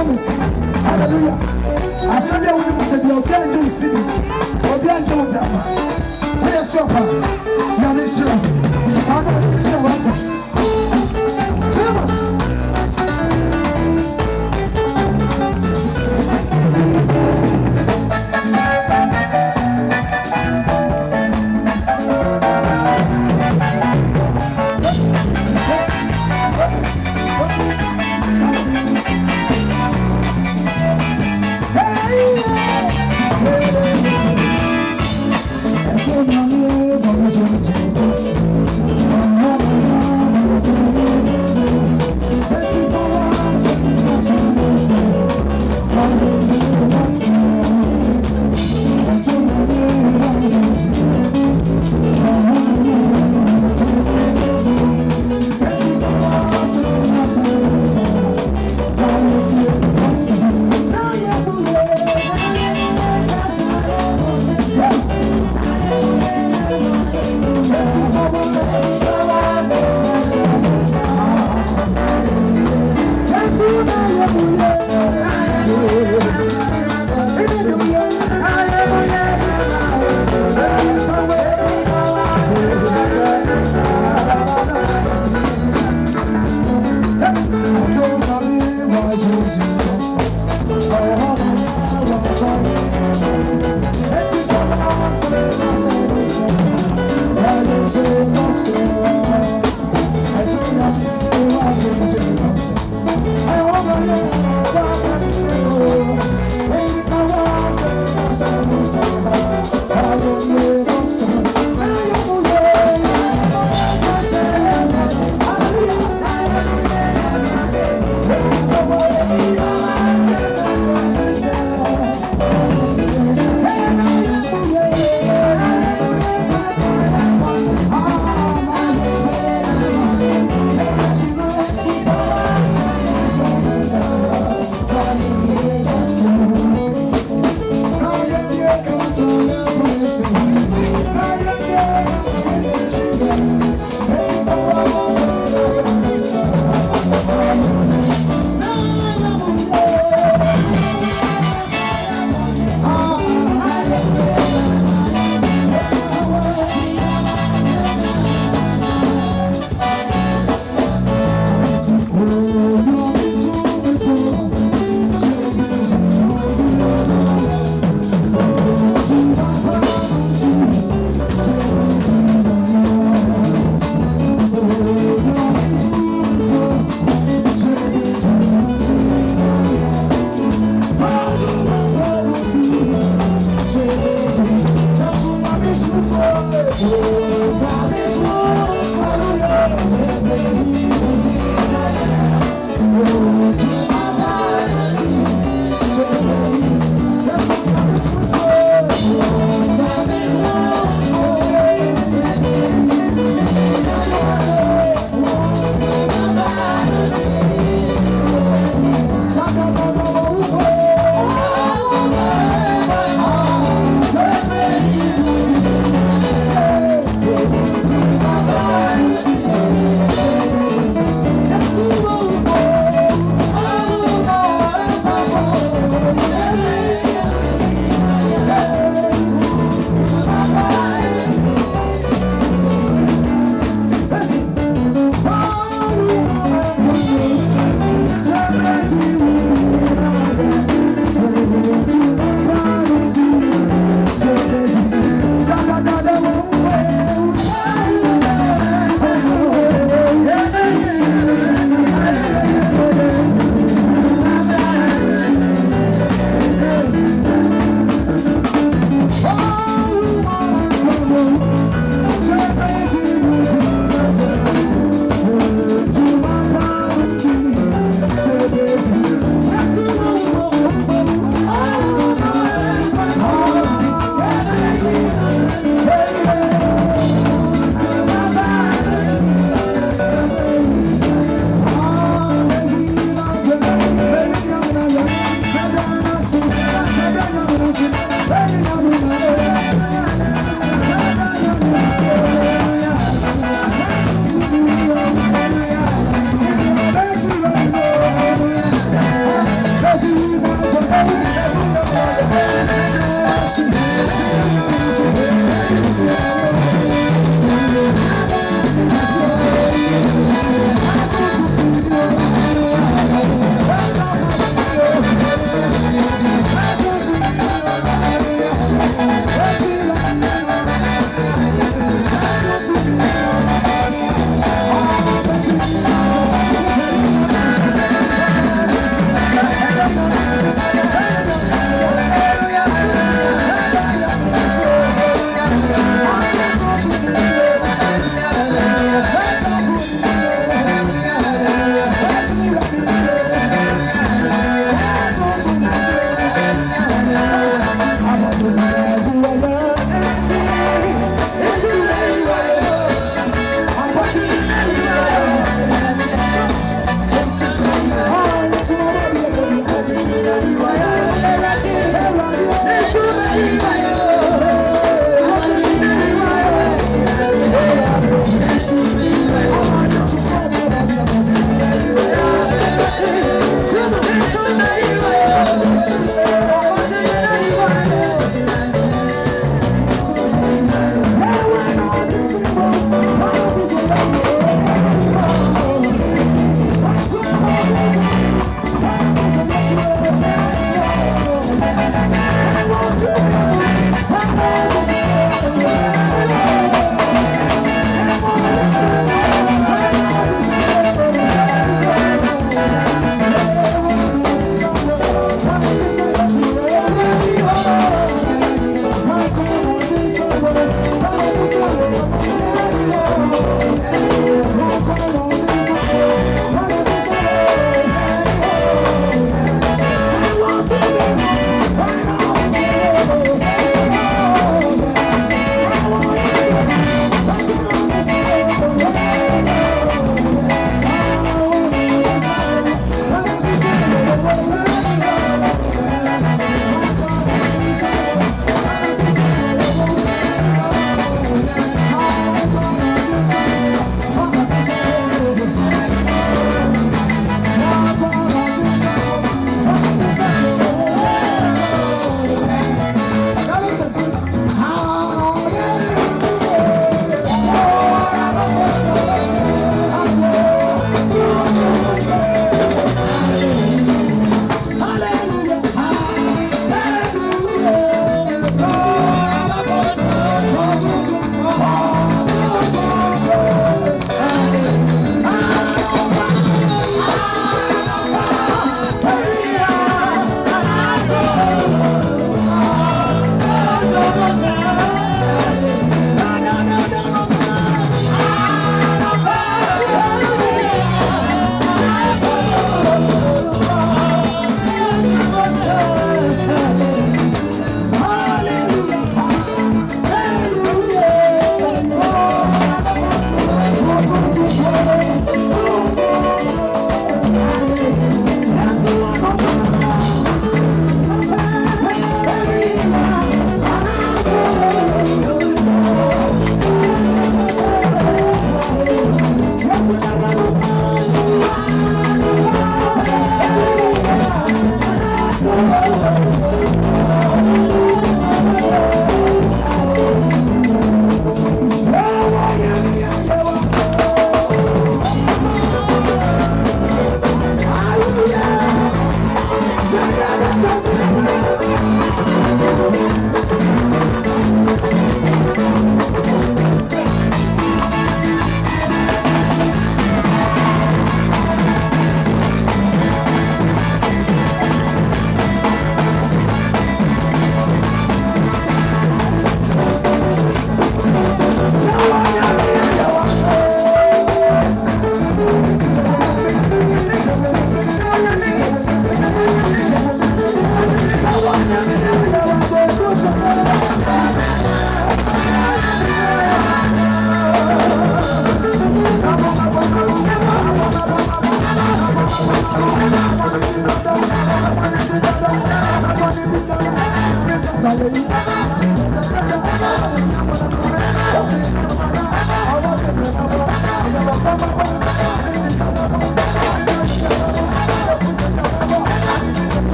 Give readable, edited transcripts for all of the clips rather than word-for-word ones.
Hallelujah. I said there will be said you can do city. Or be a job. Where is your father? You are this year. I'm going to say what. Come on. Hey,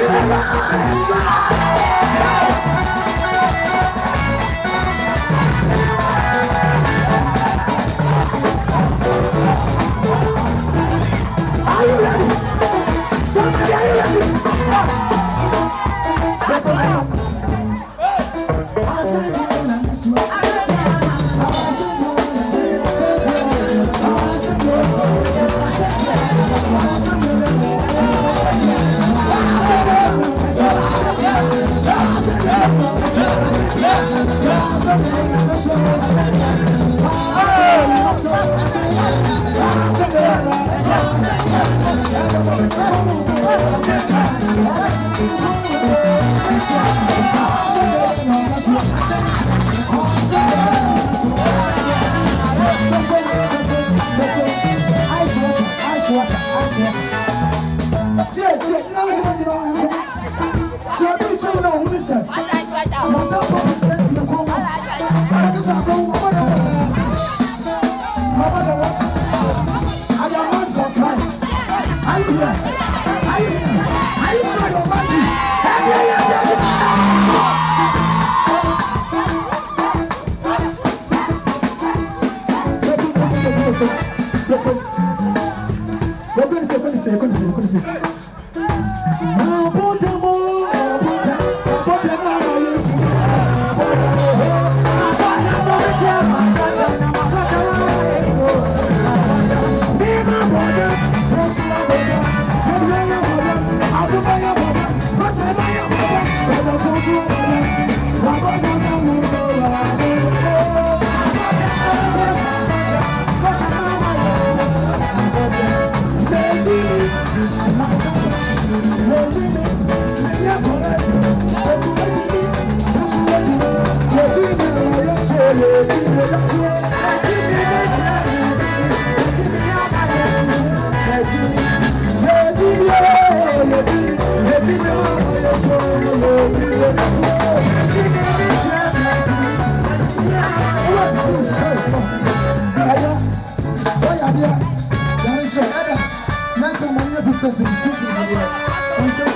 Are you ready? Somebody, are you ready?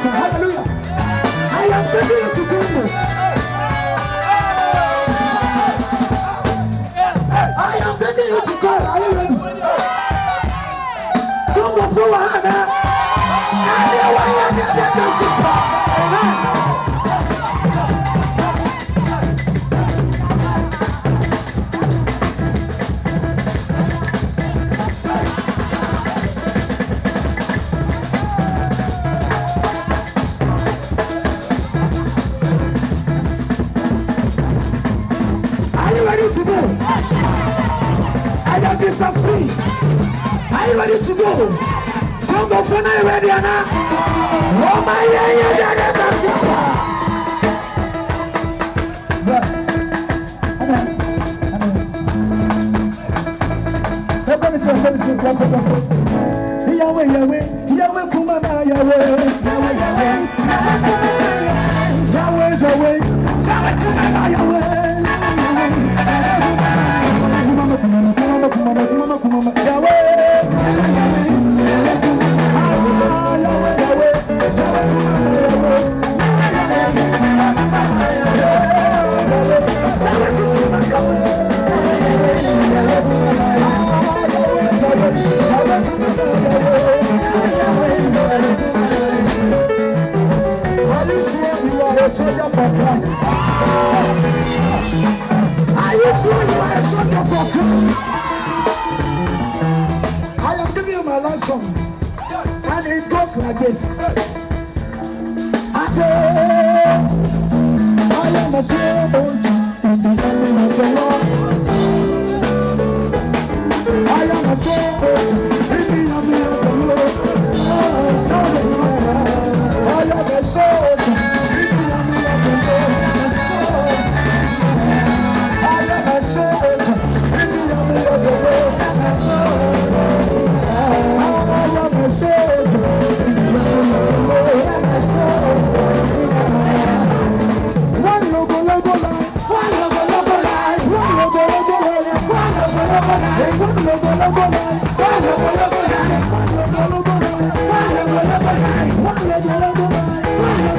Hallelujah. I am taking you to Congo. I am taking you to God. Are you ready? Congo so hard. Free. Are you ready to go? Come go for now, ready, Anna? Oh my, and it goes like this. I am a slave. I am a soldier, in the army of the Lord. I am a soldier, in the army of the Lord. I am a soldier, in the army of the Lord. I am a soldier, in the army of the Lord. One logo line, one logo line, one logo line, one logo line, one logo line, one logo line, one logo line, one logo line, one logo line, one logo line, one logo line.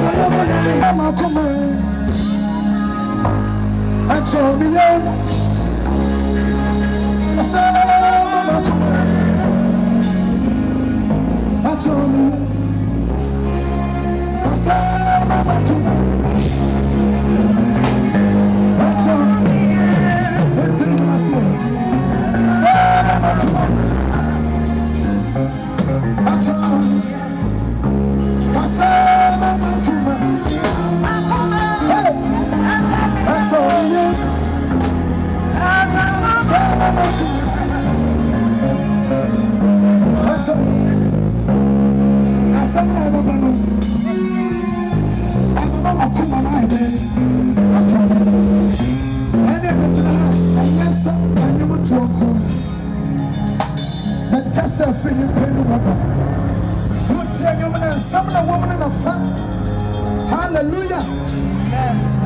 Hallelujah.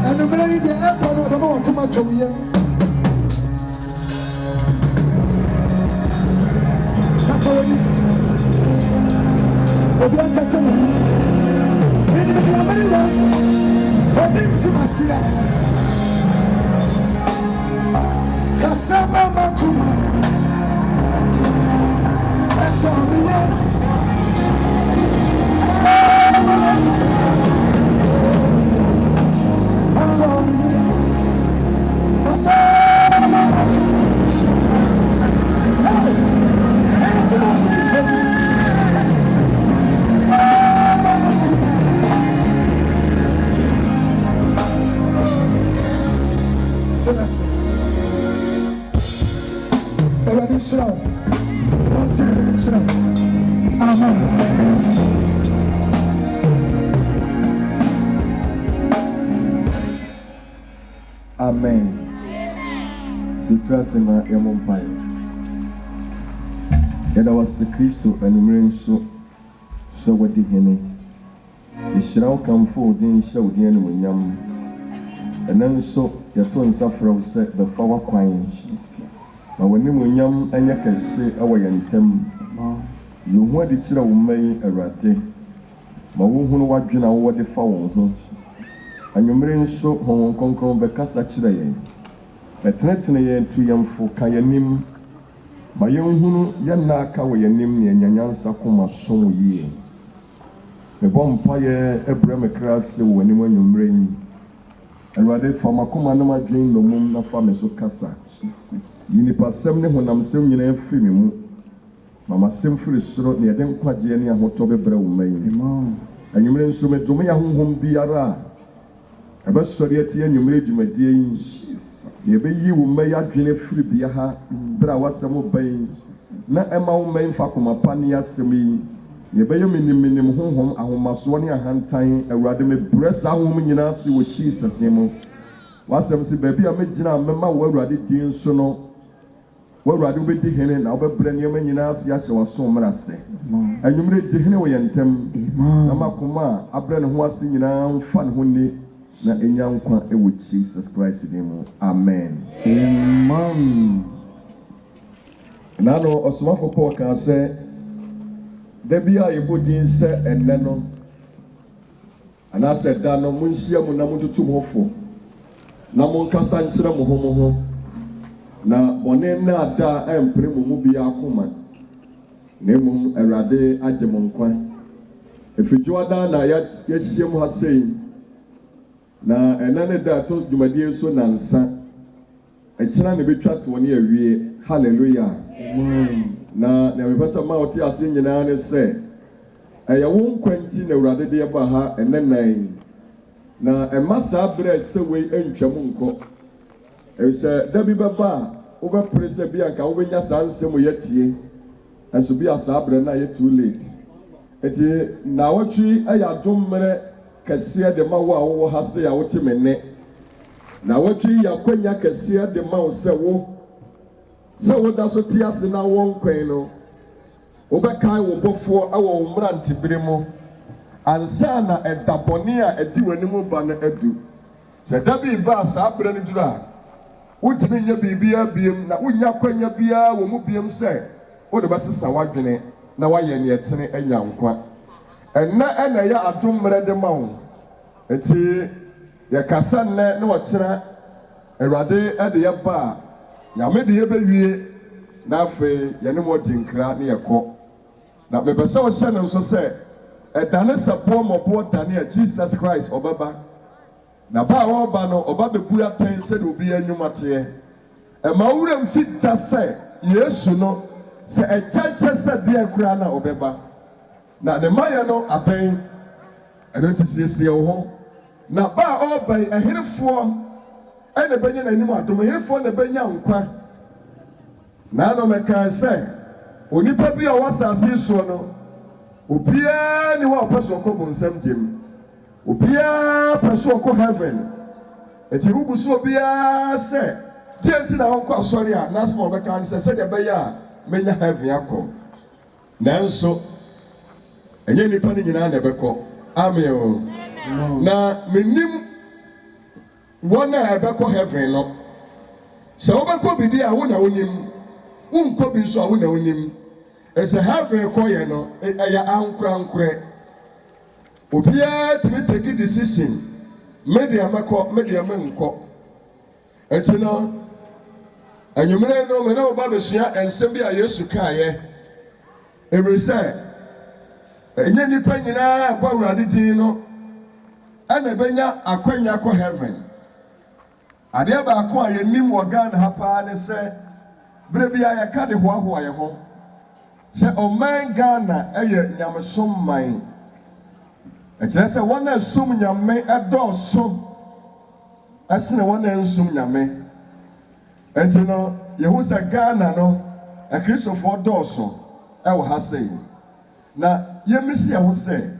And the minute the airport of the moment come out to me. That's all you. The black catcher. In the America, open to Masia. Kasaba Makuma. That's all we want. Amen. Sitrasema ya Mumpai. Yada wasi Kristo animire nso so wadi hene. Yeshira kamfo odin hye odin animunyam. Enan so yato nsafra wo se befa wakwan. Na wani munyam anya kase awo yantem. Yohu adi kira wo mai Awurade. Ma wo hunu wadwena wo wode fa wo ho. Anyumire nso hon konkron bekasa kire yen. Betenetene yen tu yemfo ka yanim. Ma yenhunu yanna aka wo yanim ne nyanyansa koma so yie. Me bompa ye ebrem krase wo anim anyumire yin. Awurade fama koma na madwen no mum na fa me so kasa. Yinipa sem ne honam sem nyina afi me mu. Mama sem firi soro ne yeden kwaje ne ahoto bebre wo mai. Anyumire nso me dome ya honhom biara. Aba sori ati anyumire djumadie yin. Yebe yi wo mai adwene firi bia ha bra wasem ban. Na ema wo mai fa koma pani asem yi. Yebe yeminim honhom ahomaso ne ahantan Awurade me bresa honhom nyina se wo Jesus nemo. Wasem si baby a megina mema wo Awurade din so no. Wo Awurade be di hene na obebre nyema nyina se ahye waso mrase. Anyumire di hene wo yentem. Na makoma abre ne ho ase nyina mfa ne ho ni na enyankwa ewo Jesus Christ name. Amen. Amen. Nano osomafo Paul kan say debia yebodin se enne no ana se da no munhia mu na mututu hofo na monkasa nkyere mo ho na bone na ada empre mu bia akoma na emum Awurade agye mo nkwa efijo ada na ya hie mu ha sei na enane da to dwumadie so nansa ekyena ne betwa to ne awie. Hallelujah. Amen. Na mepesa ma oti ase nyina ne se eya wo nkwanti na Awurade de ba ha enenan na emasa bre se we entwam nko se da bi baba wo be prese bi anka wo benya sansem yetie enso bi asa bre na ye too late eti na wotwi eya dommere kase de ma wo ha se ya wote menne na wotwi yakwanya kase de ma wo se wo da so ti ase na wo nkwan no wo be kai wo bofo awo umrante biremu ansa na edabone a edi wanimu ba na adu se da bi ba sa bre ne dura wotimi nya bibia biem na wonya kwanya bia wo mu biem se wo de basesa wadwene na waye ne etene anya nkwa ena ya adom mre de ma wo eti ya kasa ne wo kyera Awurade ede ya ba ya me de ye bewie na afi ye ne mo dinkra ne yekọ na bebese wo hye ne nso se edane sabo mobo dane a Jesus Christ obaba na ba wo ba no oba bebu aten se de obi anwumate e ma wuram si da se Yesu no se echeche se de akura na obeba na ne maye no aben eno tisiesie wo ho na ba oban eherefo ene benya na anim adom eherefo na benya nkwa na no meka se onipa bi a wasase so no obia ni wa opeso ko bonsam jem obia peso ko heaven eti rubuso obia se dienti na won ko asori a na so obeka se de be ya menya heaven akọ nanso enye nipa ni nyina na beko amen. na menim one ebeko heaven no se obeko bidi a wo na wonim wo nko bi so a wo na wonim ese heaven ko ye no ya ankura obia to take a decision media menko etino anyumre no me na oba besua ensem bi a Yesu kaaye every say enye nipa nyina ba wurade din no ana benya akwanya ko heaven ade ba ko a yenim wo Ghana ha pa ne se bre bia ya ka de hoahoa ye ho se o man Ghana eye nyamesom man ekire se wona sum nyame edoso asene wona nsum nyame entino yehu se Ghana no a Christopher doso ewo ha sei na yemisi yehu se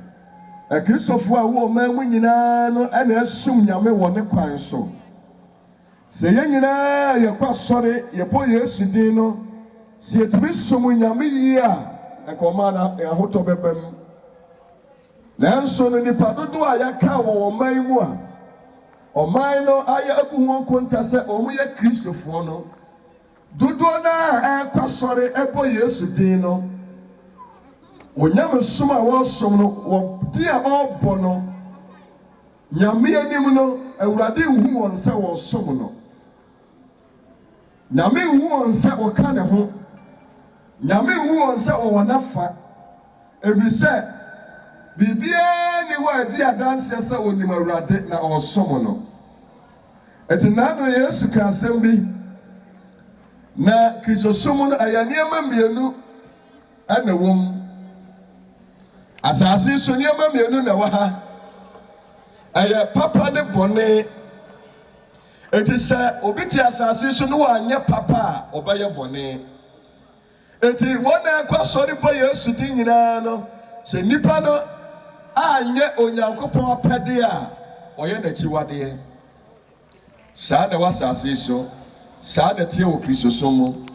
a Christopher a wo man mu nyina no ana asum nyame wo ne kwan so se ye nyina ye kwa sori ye po Yesu din no se etumi sum nyame yi a ekoma na ahoto bebem nanso no nipa dodo a yaka wo man mu a oman no aya abu won konta se omu ye Kristofo no dodo na ekwa sori ebo Yesu din no onyame sum a wo som no wo di a obo no nyame anim no awurade hu won se wo som no nyame hu won se wo ka ne ho nyame hu won se wo nafa every say bibia ni wa di adanse se onim awurade na osom no etina no Yesu ka asem bi na Kristosom no ayaniema mienu ana wom asase so niema mienu na wa ha aya papa ne bone eti se obiti asase so no anya papa obaye bone eti wona kwa sori bo Yesu din nyina no se nipa no anye onyankopon apede a oye na chiwade saa na wasase so saa na tie wo Kristosom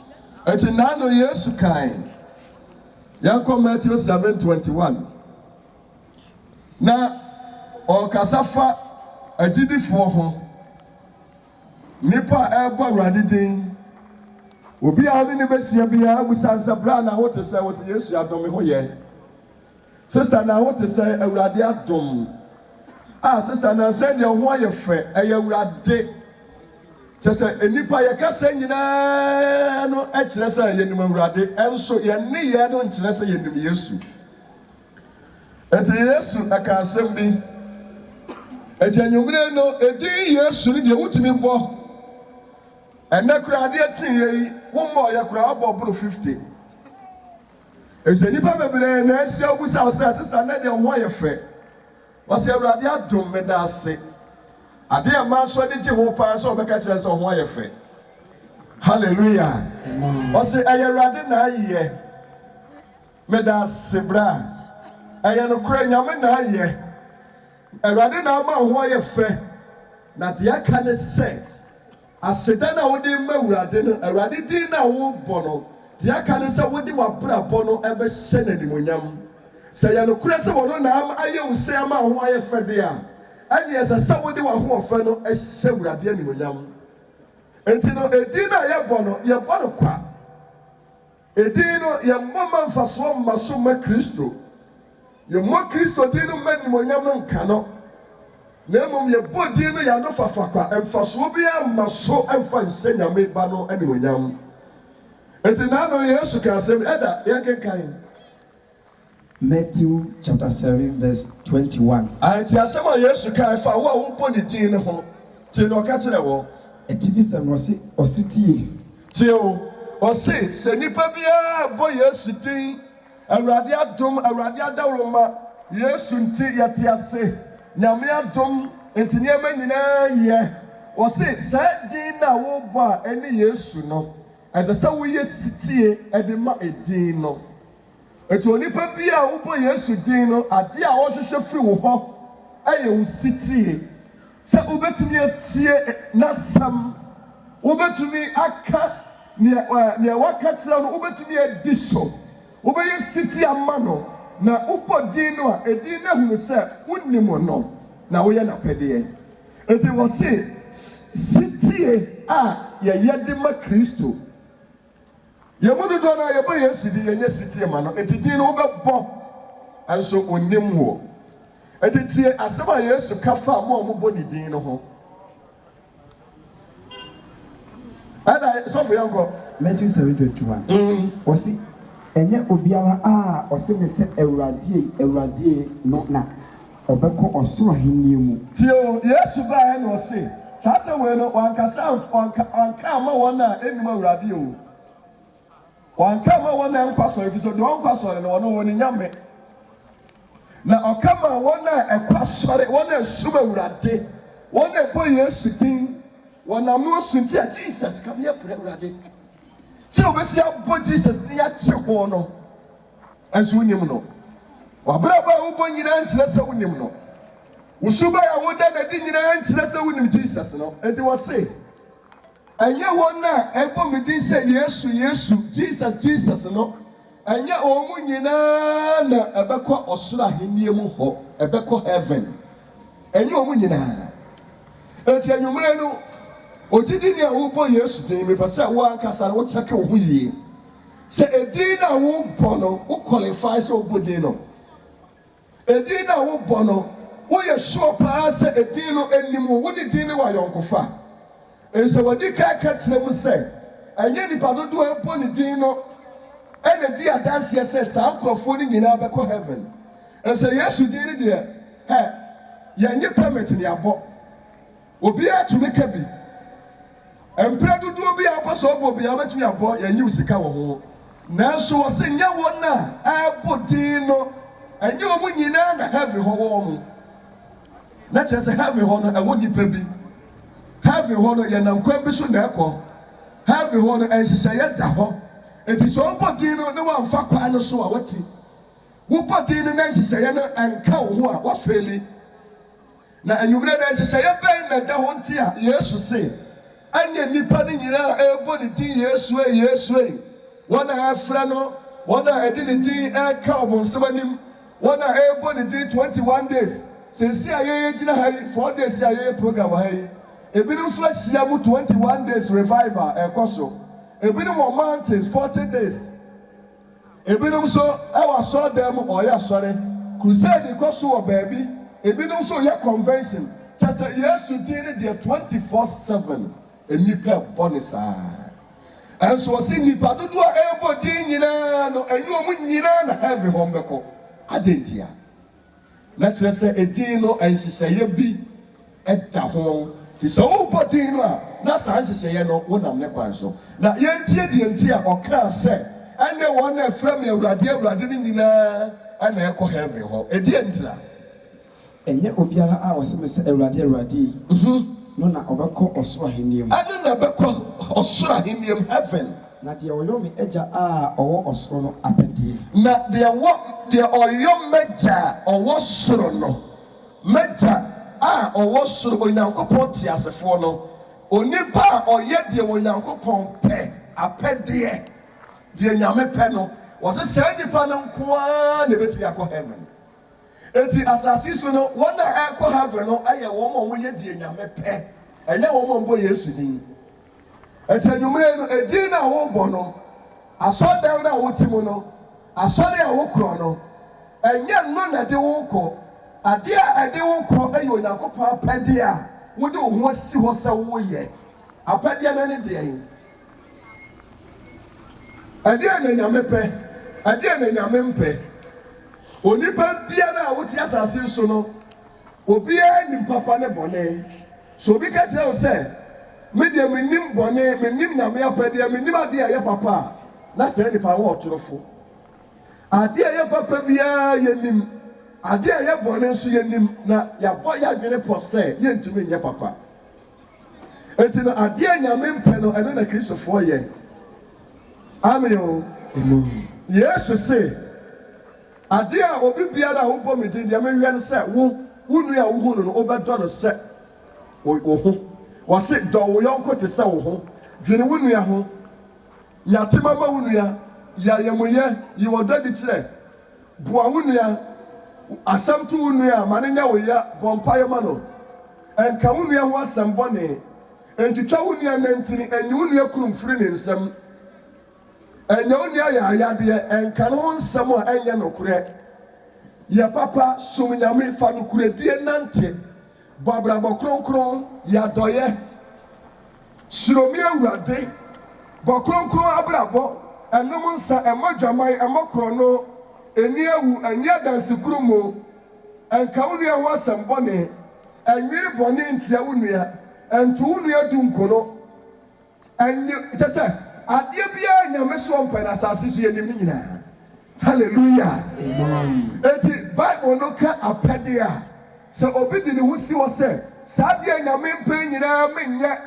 eti na no Yesu kan yanko Matthew 7:21 na okasafa agidifo ho nipa ebo awurade din obi a ne besia bia abusansa bra na ho te se wo Yesu adome ho ye sister na what to say awurade adom sister na say de ho aye fe awurade say enipa ye ka say nyina no e kire say ye nim awurade enso ye ne ye no nkire say ye nim Yesu enti Yesu aka asem bi enti anyumre no edi Yesu ni de wutumi bo enakura de atie yi wo mo ye kura abo bro 50 ese nipa bebere na ese obusa osa sister na de ho aye fe wase awurade adom medase ade ama so de je ho pa so obeka kire se ho aye fe hallelujah wase aye awurade na aye medase bra aye no kura nyame na aye awurade na ama ho aye fe na de aka ne se aseda na wo de ma awurade no awurade din na wo bono dia kan se wodi wabrabɔ no ebe hye na nimonyam se ya no kure se wono na aye use ama ho aye fede a ane ese se wodi wa ho ofe no hye wurade nimonyam enti no edi na ye bɔ no ye bɔ no kwa edi no ye mama mfaso maso ma Kristo ye mo Kristo di no ma nimonyam no nka no na mom ye bɔ di no ya no fafa kwa mfaso bi amaso emfa nse nyame ba no nimonyam. Eti na no Yesu ka asem eda ye kan Matthew chapter 7 verse 21. Ati asem a Yesu kan fa wo a wo bɔ ne din ne ho ti no ka kire wo Etivisa no se osutie ti o se nipa bia bɔ Yesu din awurade adom awurade adawroma Yesu nti yete ase nyame adom enti niema nyina ye o se din na wo bɔ a eni Yesu no as a so we sitie edema edin no eto onipa bia wo bɔ Yesu din no ade a wo hwehwɛ firi wo ho aye wo sitie se ubetumi atie nasam ubetumi aka ne waka kyerɛ no ubetumi adi so ubeye sitie ama no na ubɔ din no a edin na hunu se wonnim no na woyɛ n'apɛdeɛ enti wɔ se sitie a yɛyɛ de ma Kristo yɛmu dodoɔ no a yɛbɔ Yesu di yɛnyɛ sitie ma no enti din no wobɛbɔ nso onim wɔ enti tie asɛm a Yesu ka fa mo a mobɔ ne din no ho ɛna sɔfo yɛnkɔ Matthew 7:21. Ɔsi ɛnyɛ obiara a ɔsi ne sɛ Awurade no na ɔbɛkɔ ɔsoro ahenni mu. Tie o Yesu baa na ɔsi saa sɛ wei no wankasa wanka ama wɔn a enim Awurade o wanka ama wɔn a nkwa sɔre fi so deɛ ɔnkwa sɔre no wɔn wɔn nyame na ɔka ma wɔn a ɛkwa sɔre wɔn a esum Awurade wɔn a ɛbɔ Yesu din wɔn nam no sunti a Jesus kam yɛ pere Awurade sɛ obesi abɔ Jesus ne yɛakye ho no ɛnso wonim no wabrabɔ a wobɔ nyinaa nkyerɛ sɛ wonim no wosuba a woda n'adi nyinaa nkyerɛ sɛ wonim Jesus no enti wɔse ɛnyɛ wɔn a ɛbɔ me din sɛ Yesu Jesus no ɛnyɛ wɔn mu nyinaa na ɛbɛkɔ ɔsoro ahenni mu hɔ ɛbɛkɔ heaven ɛnyɛ wɔn mu nyinaa enti anwummerɛ no ogyidi ni a wobɔ Yesu din mepɛ sɛ wo ankasa no wokyerɛke wo ho yie sɛ edin na wobɔ no wo qualify sɛ wobɔ din no edin na wobɔ no woyɛ sure paa sɛ edin no anim wo ne din no wɔ ayɔnkofa ɛsɛ wɔde ka kyerɛ mu sɛ ɛnyɛ nipa dodoɔ ɛbɔ ne din no ɛna di adanseɛ sɛ saa nkurɔfoɔ no nyinaa bɛkɔ heaven ɛsɛ Yesu din no deɛ yɛnyɛ permit ne abɔ obiara tumi ka bi mpere dodoɔ bi a wɔpɛ sɛ ɔbɔ obiara bɛtumi abɔ yɛnyi sika wɔ ho nanso wɔsɛ nyɛ wɔn a ɛbɔ din no ɛnyɛ wɔn nyinaa na heaven hɔ wɔ mu na kyerɛ sɛ heaven hɔ no ɛwɔ nipa bi heaven hɔ no yɛnam kwan bi so na ɛkɔ heaven hɔ no nhyehyɛeɛ da hɔ eti sɛ ɔbɔ din no na wɔamfa kwan no so a wɔte wobɔ din no na nhyehyɛeɛ no ɛnka wo ho a wɔafeeli na anwummerɛ no nhyehyɛeɛ bɛn na da hɔ nti a Yesu se ɛnyɛ nipa no nyinaa ɛbɔ ne din Yesu wɔn a ɛfrɛ no wɔn a ɛde ne din ɛka ɔbɔnsɛm anim wɔn a ɛbɔ ne din 21 days sɛnsi a yɛyɛ gyina ha yi 4 days a yɛyɛ program wɔ ha yi ebinom nso ahyia mu 21 days revival ɛkɔ so ebinom wɔ mountains 40 days ebinom nso ɛwɔ asɔredan mu ɔyɛ asɔre crusade kɔ so wɔ baabi ebinom nso yɛ convention kyɛ sɛ Yesu din ne deɛ 24/7 enipa bɔ ne saa ɛnso ɔsi nipa dodoɔ a ɛbɔ din nyinaa no ɛnyɛ wɔn nyinaa na heaven hɔ mbɛkɔ adantia na kyerɛ sɛ edin no nhyehyɛeɛ bi ɛda ho te sɛ wobɔ din no a na saa nhyehyɛeɛ no wonam ne kwan so na yɛntie deɛ nti a ɔkaa sɛ ɛnɛ wɔn a ɛfrɛ me Awurade no nyinaa ɛna ɛkɔ heaven hɔ ɛdeɛ ntira ɛnyɛ obiara a ɔsɛ me sɛ Awurade no na ɔbɛkɔ ɔsoro ahenni mu ɛno na ɛbɛkɔ ɔsoro ahenni mu heaven na deɛ ɔyɔ me agya a ɔwɔ ɔsoro no apɛdeɛ na deɛ ɔyɔ m'agya a ɔwɔ soro no m'agya a ɔwɔ soro Onyankopɔn te asefoɔ no onipa a ɔyɛ deɛ Onyankopɔn pɛ apɛdeɛ deɛ Nyame pɛ no wɔsɛ sɛ nipa no nkoaa na ɛbɛtumi akɔ heaven eti asase so no wɔn a ɛkɔ heaven no ayɛ wɔn a wɔyɛ deɛ Nyame pɛ ɛnyɛ wɔn a wɔbɔ Yesu din eti anwummerɛ no edin na wɔbɔ no asɔredan na wɔte mu no asɔre a wɔkorɔ no ɛnyɛ no na ɛde wɔkɔ adeɛ a ɛde wɔkɔ ɛyɛ Onyankopɔn apɛdeɛ a wɔde wɔn ho asi hɔ sɛ wɔyɛ apɛdeɛ no ne deɛ ɛdeɛ na Nyame pɛ ɛdeɛ na Nyame mpɛ onipa biara a wote asase so no obiara nim papa ne bɔne so obi ka kyerɛ wo sɛ me deɛ menim bɔne menim Nyame apɛdeɛ menim adeɛ a ɛyɛ papa a na sɛ nipa wɔ ɔtorofo adeɛ a ɛyɛ papa biara yɛnim adeɛ a ɛyɛ bɔne nso yɛnim na yɛabɔ yɛadwene pɔ sɛ yɛntumi nyɛ papa enti no adeɛ a Nyame mpɛ no ɛno na Kristofoɔ yɛ amen o Yesu se adeɛ a obi biara a wobɔ me din deɛ mehwɛ no sɛ wo nua a wohu no no wobɛdɔ no sɛ wo ho wɔse dɔ wo yɔnko te sɛ wo ho dwene wo nua ho nyatema ma wo nua yɛ ayamuyɛ yi wɔ dɔ de kyerɛ boa wo nua asɛm to wo nua ma ne nya wo ya bɔ mpaeɛ ma no ɛnka wo nua ho asɛm bɔne ɛntwitwa wo nua nantini ɛnyɛ wo nua kurum firi ne nsɛm ɛnyɛ wo nua yɛ ayadeɛ ɛnka ne ho nsɛm a ɛnyɛ nokorɛ yɛ papa som nyame fa nokoredie nante bɔ abrabɔ kronkron yɛ adɔyɛ suromi awurade bɔ kronkron abrabɔ ɛnom nsa ɛmɔ dwaman ɛmɔ korɔ no ɛni awu ɛni adansikuru mu ɛnka wo nua ho asɛm bɔne ɛnwere bɔne ntia wo nua ɛnto wo nua du nkono ɛnyɛ kyɛ sɛ adeɛ biara nyame so ɔmpɛ na asase so yɛnim ne nyinaa hallelujah eti bible no ka apɛdeɛ a sɛ obi de ne ho si hɔ sɛ saa adeɛ nyame mpɛ nyinaa menyɛ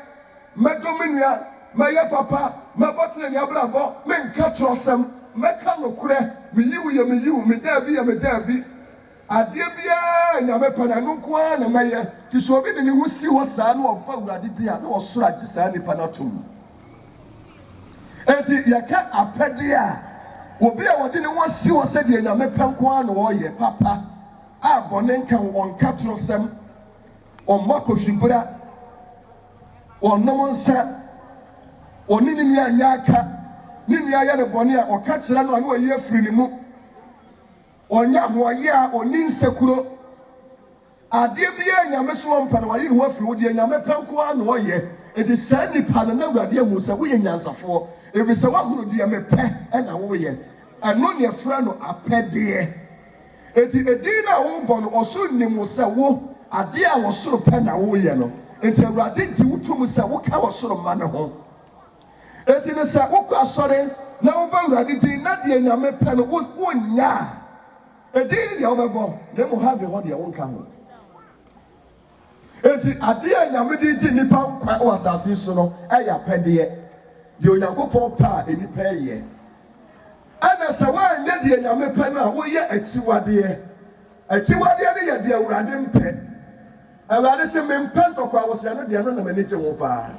mɛdɔ me nua mɛyɛ papa mɛbɔtene ne abrabɔ menka torɔsɛm mɛka nokorɛ meyiw yɛ meyiw medaabi yɛ medaabi adeɛ biara nyame pɛ na ɛno nko ara na mɛyɛ nti sɛ obi de ne ho si hɔ saa na ɔba awurade din a na ɔsoro agye saa nnipa no atom enti yɛka apɛdeɛ a obi a wɔde ne ho asi hɔ sɛdeɛ nyame pɛ nko ara na wɔyɛ papa a bɔne nka ɔnka torɔsɛm ɔmmɔ akɔhwibra ɔnom nsa ɔne ne nua nyɛ aka ne nua yɛ ne bɔne a ɔka kyerɛ no a na ɔyi afiri ne mu ɔnyɛ ahoɔyɛ a ɔni nsakuro adeɛ biara nyame so ɔmpa na wayi ne ho afiri wo deɛ nyame pɛ nko ara na ɔyɛ ɛti saa nnipa no na awurade ahu sɛ woyɛ nyansafoɔ ɛfiri sɛ woahoro deɛ mepɛ ɛna woyɛ ɛno ne ɛfrɛ no apɛdeɛ ɛti ɛdin no a wobɔ no ɔsoro nim wo sɛ wo adeɛ a wɔsoro pɛ na woyɛ no ɛti awurade nti wotom sɛ woka wɔsoro ma ne ho ɛti ne sɛ wokɔ asɔre na wobɛ awurade din na deɛ nyame pɛ no wonnya a ɛdin deɛ wobɛbɔ na mmom have hɔ deɛ wonka ho eti adeɛ a nyame de gye nnipa nkwa wɔ asase so no ɛyɛ apɛdeɛ deɛ onyankopɔn pɛ a nnipa yɛ ɛna sɛ woanyɛ deɛ nyame pɛ no a woyɛ akyiwadeɛ akyiwadeɛ no yɛ deɛ awurade mpɛ awurade sɛ mempɛ ntɔkwa a wɔsɛ no deɛ no na m'ani gye ho paa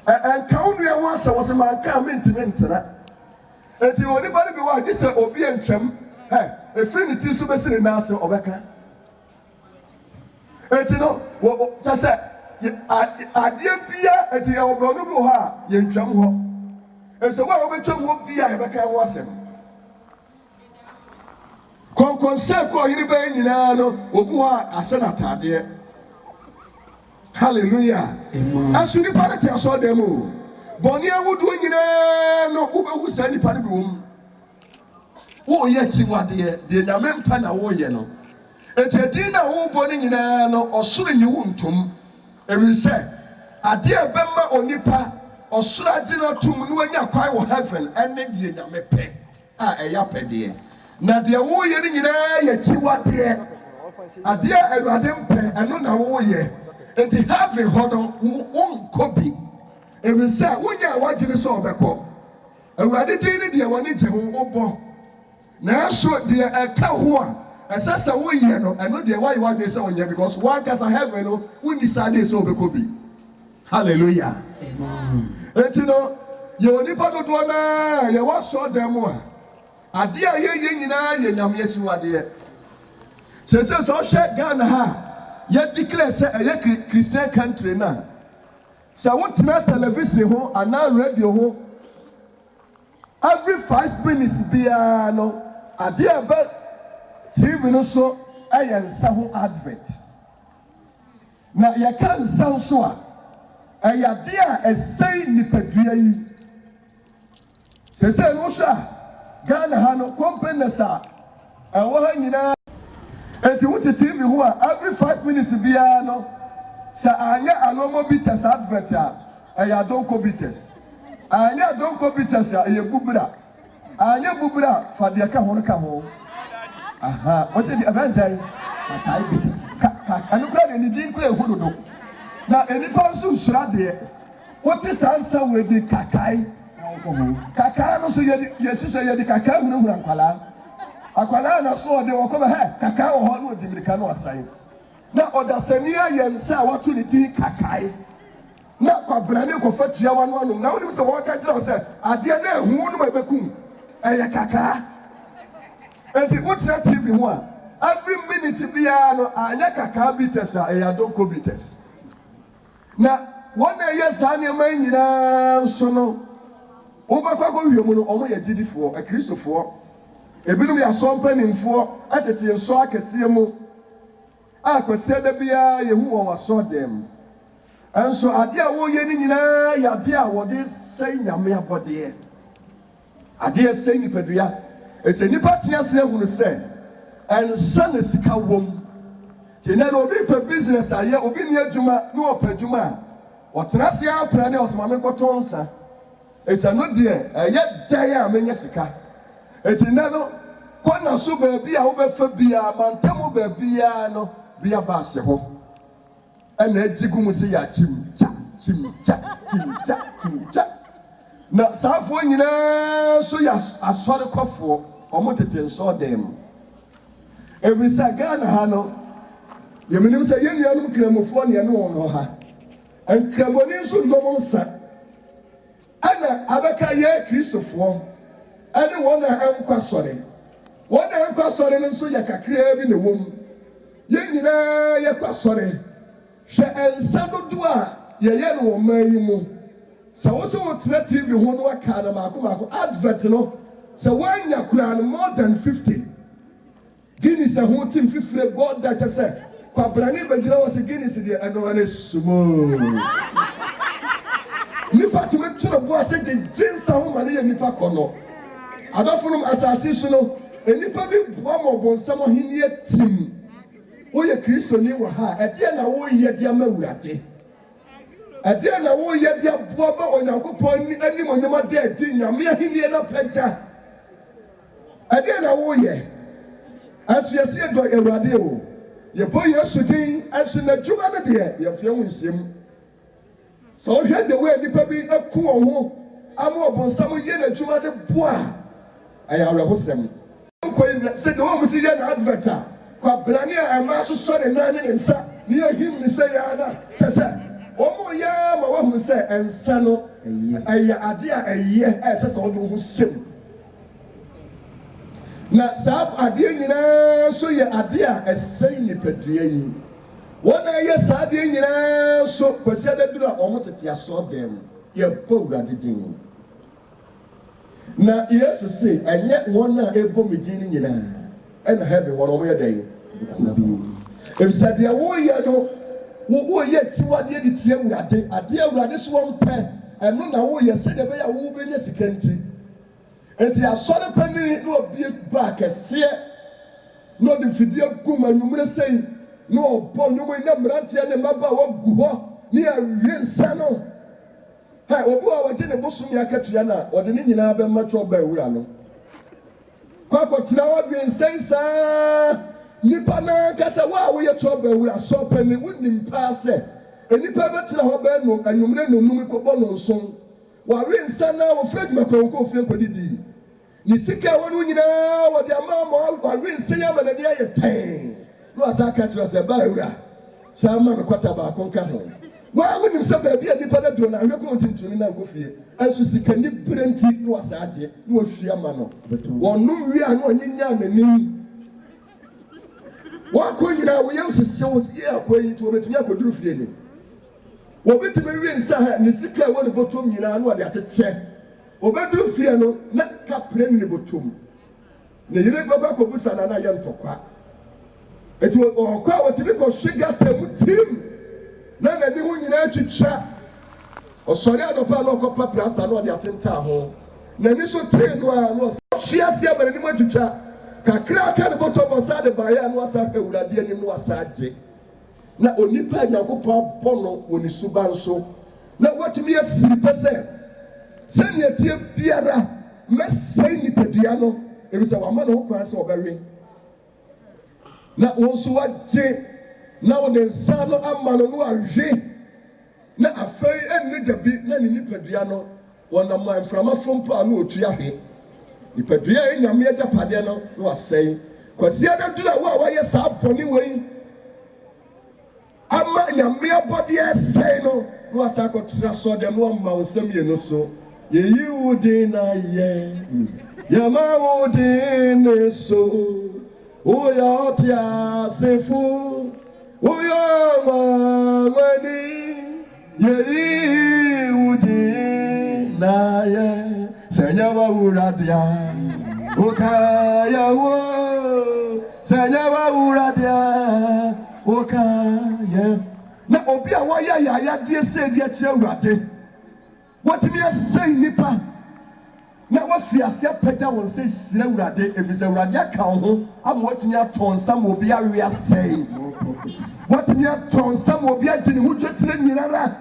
ɛnka wo nua ho asɛ wɔ sɛ manka a mentumi ntena eti onipa no bi wɔ a gye sɛ obi antwam ɛfiri ne ti so bɛsi ne nan ase ɔbɛka eti no kyɛ sɛ adeɛ bia eti yɛwɔ borɔno bi wɔ hɔ a yɛntwam hɔ ɛsɛ wo a wobɛtwam hɔ bia yɛbɛka ho asɛm kɔnkɔnsɛ kɔ ɔyere bɛyɛ nyinaa no obi hɔ a ahyɛ n'ataadeɛ hallelujah aso nipa no te asɔɔdan mu bɔne ahodoɔ nyinaa no wobɛhu saa nipa no bi wɔ mu woyɛ akyiwadeɛ deɛ nyame mpa na woyɛ no eti edin na wobɔ ne nyinaa no ɔsoro nyi wo ntom ɛfiri sɛ adeɛ bɛma onipa ɔsoro agye no atom na wanya kwae wɔ heaven ɛne deɛ nyame pɛ a ɛyɛ apɛdeɛ na deɛ woyɛ no nyinaa yɛ akyiwadeɛ adeɛ a awurade mpɛ ɛno na woyɛ enti heaven hɔ no wonkɔ bi ɛfiri sɛ wonya a woagyene sɛ ɔbɛkɔ awurade din ne deɛ wɔne gye ho wobɔ nanso deɛ ɛka ho a ɛsɛ sɛ woyɛ no ɛno deɛ wayɛ wadwe sɛ wonyɛ because wankasa heaven no wonni saa de sɛ wobɛkɔ bi hallelujah enti no yɛwɔ nnipa dodoɔ naa yɛwɔ asɔɔdan mu a adeɛ a yɛyɛ nyinaa yɛ nyame akyiwadeɛ sɛsɛ sɛ ɔhwɛ Ghana ha yɛdeclare sɛ ɛyɛ Christian country no a sɛ wotena television ho anaa radio ho every 5 minutes biara no adeɛ a ɛbɛ TV no so ɛyɛ nsa ho advert na yɛka nsa nso a ɛyɛ adeɛ a ɛsɛe nipadua yi sɛsɛ no hwɛ a Ghana ha no companies a ɛwɔ ha nyinaa eti wote TV ho a every 5 minutes biara no sɛ anyɛ alomo bitters advert a ɛyɛ adonko bitters anyɛ adonko bitters a ɛyɛ bubura anyɛ bubura fa deɛ ka ho no ka ho aha what's the event diabetes anu kura de ni din kura ehu dodo na enipa nso nsura deɛ wote sansa we di kakai kakai no so yɛ sisɛ yɛ di kakai hurahura akwala na so de wɔkɔ bɛ kakai wɔ hɔ no di mirika no asan na ɔdasani ayɛ nsa a wato ne din kakai na kwabra ne kɔfa tua wa no anum na wonim sɛ wɔka kyerɛ wo sɛ adeɛ na ehu no ma bekum ɛyɛ kakaa enti wotra TV ho a every minute biara anya kaka bites a adonko bites na wona yes ane man nyina so no wobakwa ko hwemu no omo ye gidifo akristofo ebinum ya sompanimfo atete nso akese mu akwese da biara yehu won wasodem enso ade a wo ye ni nyina ya ade a wo de sei nyame abode ade sei ni pedua ese nipa tia se ehunu se ensa na sika wom tena no obi pe business aye obi ni adwuma no opadwuma otena se apra ne osmame kotonsa ese no de eye dan a menye sika etina no kona so ba bia wo befa bia mantamo ba bia no bia ba se ho ana ajigu se ya chimcha na safo nyina so ya asore kofo omo tete nso dem ebisa Ghana ha no yemenim se yenuanum kramofo ne no won ha ankraboni so ndom nsa ana abaka ye kristofo ane wona ankwa sore wona ankwa sore no so ya kakra bi ne wom ye nyina ye kwa sore hwe ensa dodo a ye no wo mayi mu sa wo so wotra TV ho no aka na mako advert no sa wanya kura no more than 50 Guinness a ho tim fifre god da cha se kwa brani bagira wo se Guinness de ano ane sumo nipa to metro bo ase de jinsa ho mane ye nipa kono adafunum asase so no enipa bi boa mo bonsam ohenie tim wo ye kristo ni wo ha ede na wo ye de amawurade ade na wo ye de aboa ba onyankopon ni anim onyama de adi nyame ahenie na pagya ade na wo ye asiase do ewurade o ye bo yesu din asina djuma ne de ye fie wunsem so hwe de we nipa bi aku ho ama obonsam ye na djuma de boa aya rehosem ko se de wo msi ye na adverta kwa brani a ma so so ne na ne nsa ni ahim ni se ya na tese omo ya ma wa hu se ensa no aya ade a eye se so do hu sem na sab ade nyina so ye ade a esai ni padua yi wona ye sa ade nyina so kwasi da dura omo tete aso dem ye powurade din na yesu se enye wona ebo medin nyina ena heaven wona omo ye dan ebisa de wo ye no wo ye tiwade de tie wurade ade awurade so won pe eno na wo ye se de be ya wo be nya sikanti enti asore panini no obie ba kese no de fidie kuma nwumre sei no obo nwumu na mrantie ne maba wo gu ho ni awie nsa no ha obu a waje ne bosum ya katua na ode ni nyina be macho ba ewura no kwako tira obi nsensa nipa na kasa wa wo ye cho ba ewura so pani wunim pa se enipa be tira ho ba no anwumre no num ko bo no nson wa wi nsa na wo fred makro ko fie ko didi ni sika wonu nyina wo de amama wa wi nsa ya mana dia ye ten no asaka tira se ba ewura sa ma me kwata ba ko nka ho wa wunim se ba bia nipa na do na hwe ko tintuni na ko fie ansu sika ni brenti no asaje no hwia ma no wonu wi anu onyinya nanim wa ko nyina wo yem sese wo ye akoyi to betumi akoduru fie ni wo betumi wi nsa ha ni sika wo ne botom nyina no ade ateche wo beduru fie no na kapre ni botom ne yire baba ko busa na na ye ntokwa eti wo kwa wo tibi ko shiga tem tim na na bi hu nyina twitwa osori adopa no ko paprasta no ade atenta ho na ni so te no a no hia sia bare ni twitwa kakra aka ne botom osa de ba ya no asa ka wurade ani mu asa age na onipa nyankopɔ bono woni suba nso na watumi asiri pese sɛ ne tie biara mesɛi ni pedua no ebisa wa ma no kwa sɛ obɛwe na wonso wagye na wo de nsa no ama no no ahwe na afei enni dabi na ne nipadua no wona ma mframa frompa no otua hwe nipadua enyame agya pade no no asɛi kwasi adadura wo a wayɛ saa bɔne wei ama nyame abɔde asɛi no no asako tra so de no ma wosam ye no so ye yiwudi na ye yama wudi ne so Oya tia sefu. Oya mani. Ye udi na ye. Senyawa uradia. Okaya wo. Senyawa uradia. Okaya. Na obi a waya ya die se die tie urade. What me say nipa. Na wafi ase apagya won se hyira urade efise urade aka ho am watumi aton sam obi awe asɛe watumi aton sam obi agye ne ho twetire nyinara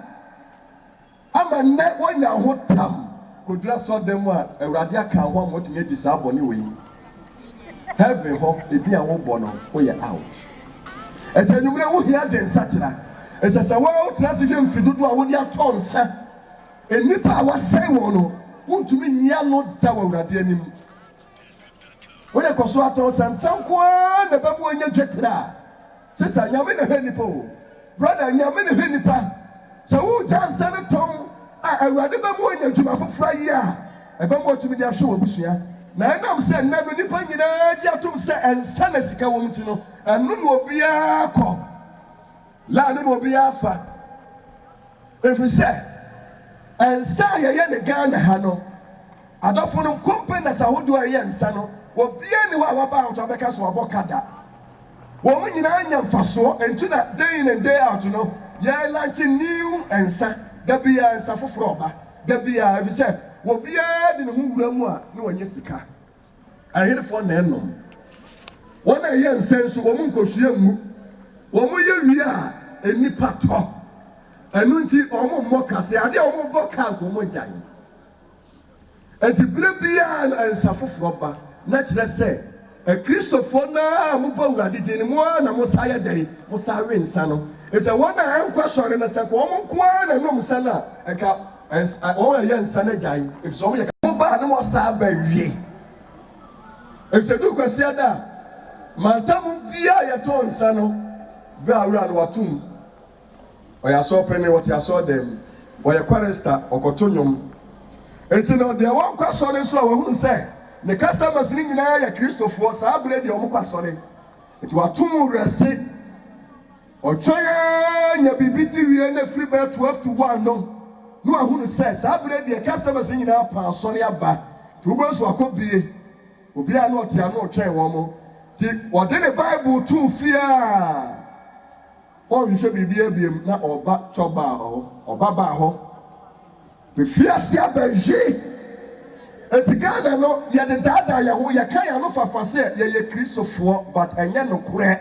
ama ne wonya ho tam kodura so dem a urade aka ho am watumi adi saa bɔne wei heaven ho edi a wo bɔ no wo yɛ out etanumre wo hia de nsatira esesa wo tra se hwe mfidodo a wo di aton sa enipa a wasɛe wo no wontumi nyia no da wa urade anim wona koso ato santanko na babu onya twetira sisa nyame na hwe nipa o brother nyame na hwe nipa so wo jansa ne tom a urade babu onya dwuma fofra yi a ebamu otumi dia hwe obusua na enam se na no nipa nyina ji atom se ensa na sika wo mti no enu no obia kɔ la no obia fa efise ensa ye ne Ghana ha no adofo no companies ahodo a ye ensa no obia ni wa ba out abeka so abokada wo mu nyina anya mfaso entu na day in and day out no ye launch new ensa da bia ensa foforo oba da bia efise obia de ne hu wura mu a na wanye sika ayerefo na enom wona ye ensa nso wo mu nkohua mu wo mu ye wi a enipa to enu nti omo mmokase ade omo boka nko mo gyan enti bire bia ensa foforo ba na kire se Kristofo na mo ba urade de ne mo na mo saye dai mo sawe nsa no ese wona ankwa sore na se ko omo nko na nom sa na eka o ye nsa na gyan if so mo ye mo ba na mo sa ba wie ese du kwasi ada mantamu bia ye to nsa no ba awura no watum oya so pene what ya saw them oya quaresta okotonyom enti no de won kwasore so a wahunu se ne customers ni nyina ya Kristofo saa bre de omo kwasore enti watum rese ochoya nya bibi diwie na free by 12 to 1 no wahunu se saa bre de customers ni nyina pa sore aba ti wo so akobie obi a no otia no otwen wo mo ti wo de ne Bible tu fia o hwehwe bibia biem na oba choba ho oba ba ho be fiase abaji etigana no ye de dada ya ho ye kan ya no fafase ye Kristofo but enye no kure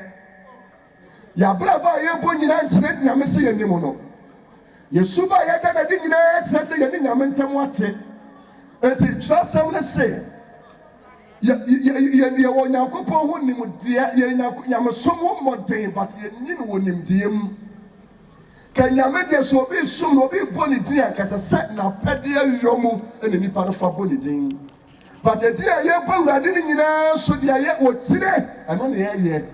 ya braba ye bo nyina nkyere nyame se ye nim no ye suba ye dada di nyina kyere se ye ni nyame ntam ate eti kyerasem ne se ye wo Nyankopon ho nimde ye nyame somo modern but ye nyine wo nimdiem ka nyame de so obi sum obi boni din akasa se na pede ayomu ene nipa no fa boni din but the day ye ba urade ni nyina so de ye wo tire eno ne ye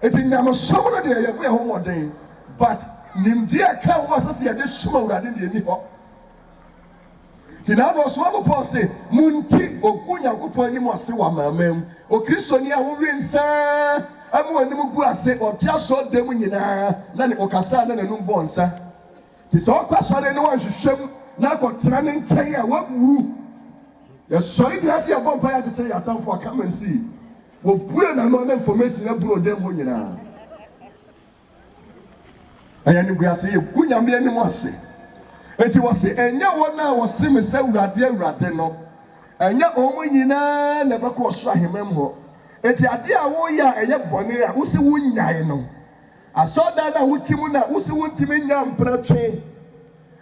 eti nyame somo no de ye ba ho modern but nimde aka wo asase ye de sum urade de ni ho Kinado so abo pose munti okunyankopon ni mo ase wa mamam o kristoni a wo wensa amu anim gu ase o tia so dem nyina na ne okasa na nanum bonsa ti so kwasore ne wan hwehwem na akotena ne nkyɛn a wabu ya sori bi ase abon pa ya tete ya tamfo aka si wo bue na no information na bro dem ho nyina aya ni gu ase ye kunyame ni mo ase enti wose enya wona wose me se urade no enya omo nyina na bako so ahemam ho enti ade a wo ya eye bone a wo se wunyae no asoda na wutimu na wo se wuntimi nya mpratwe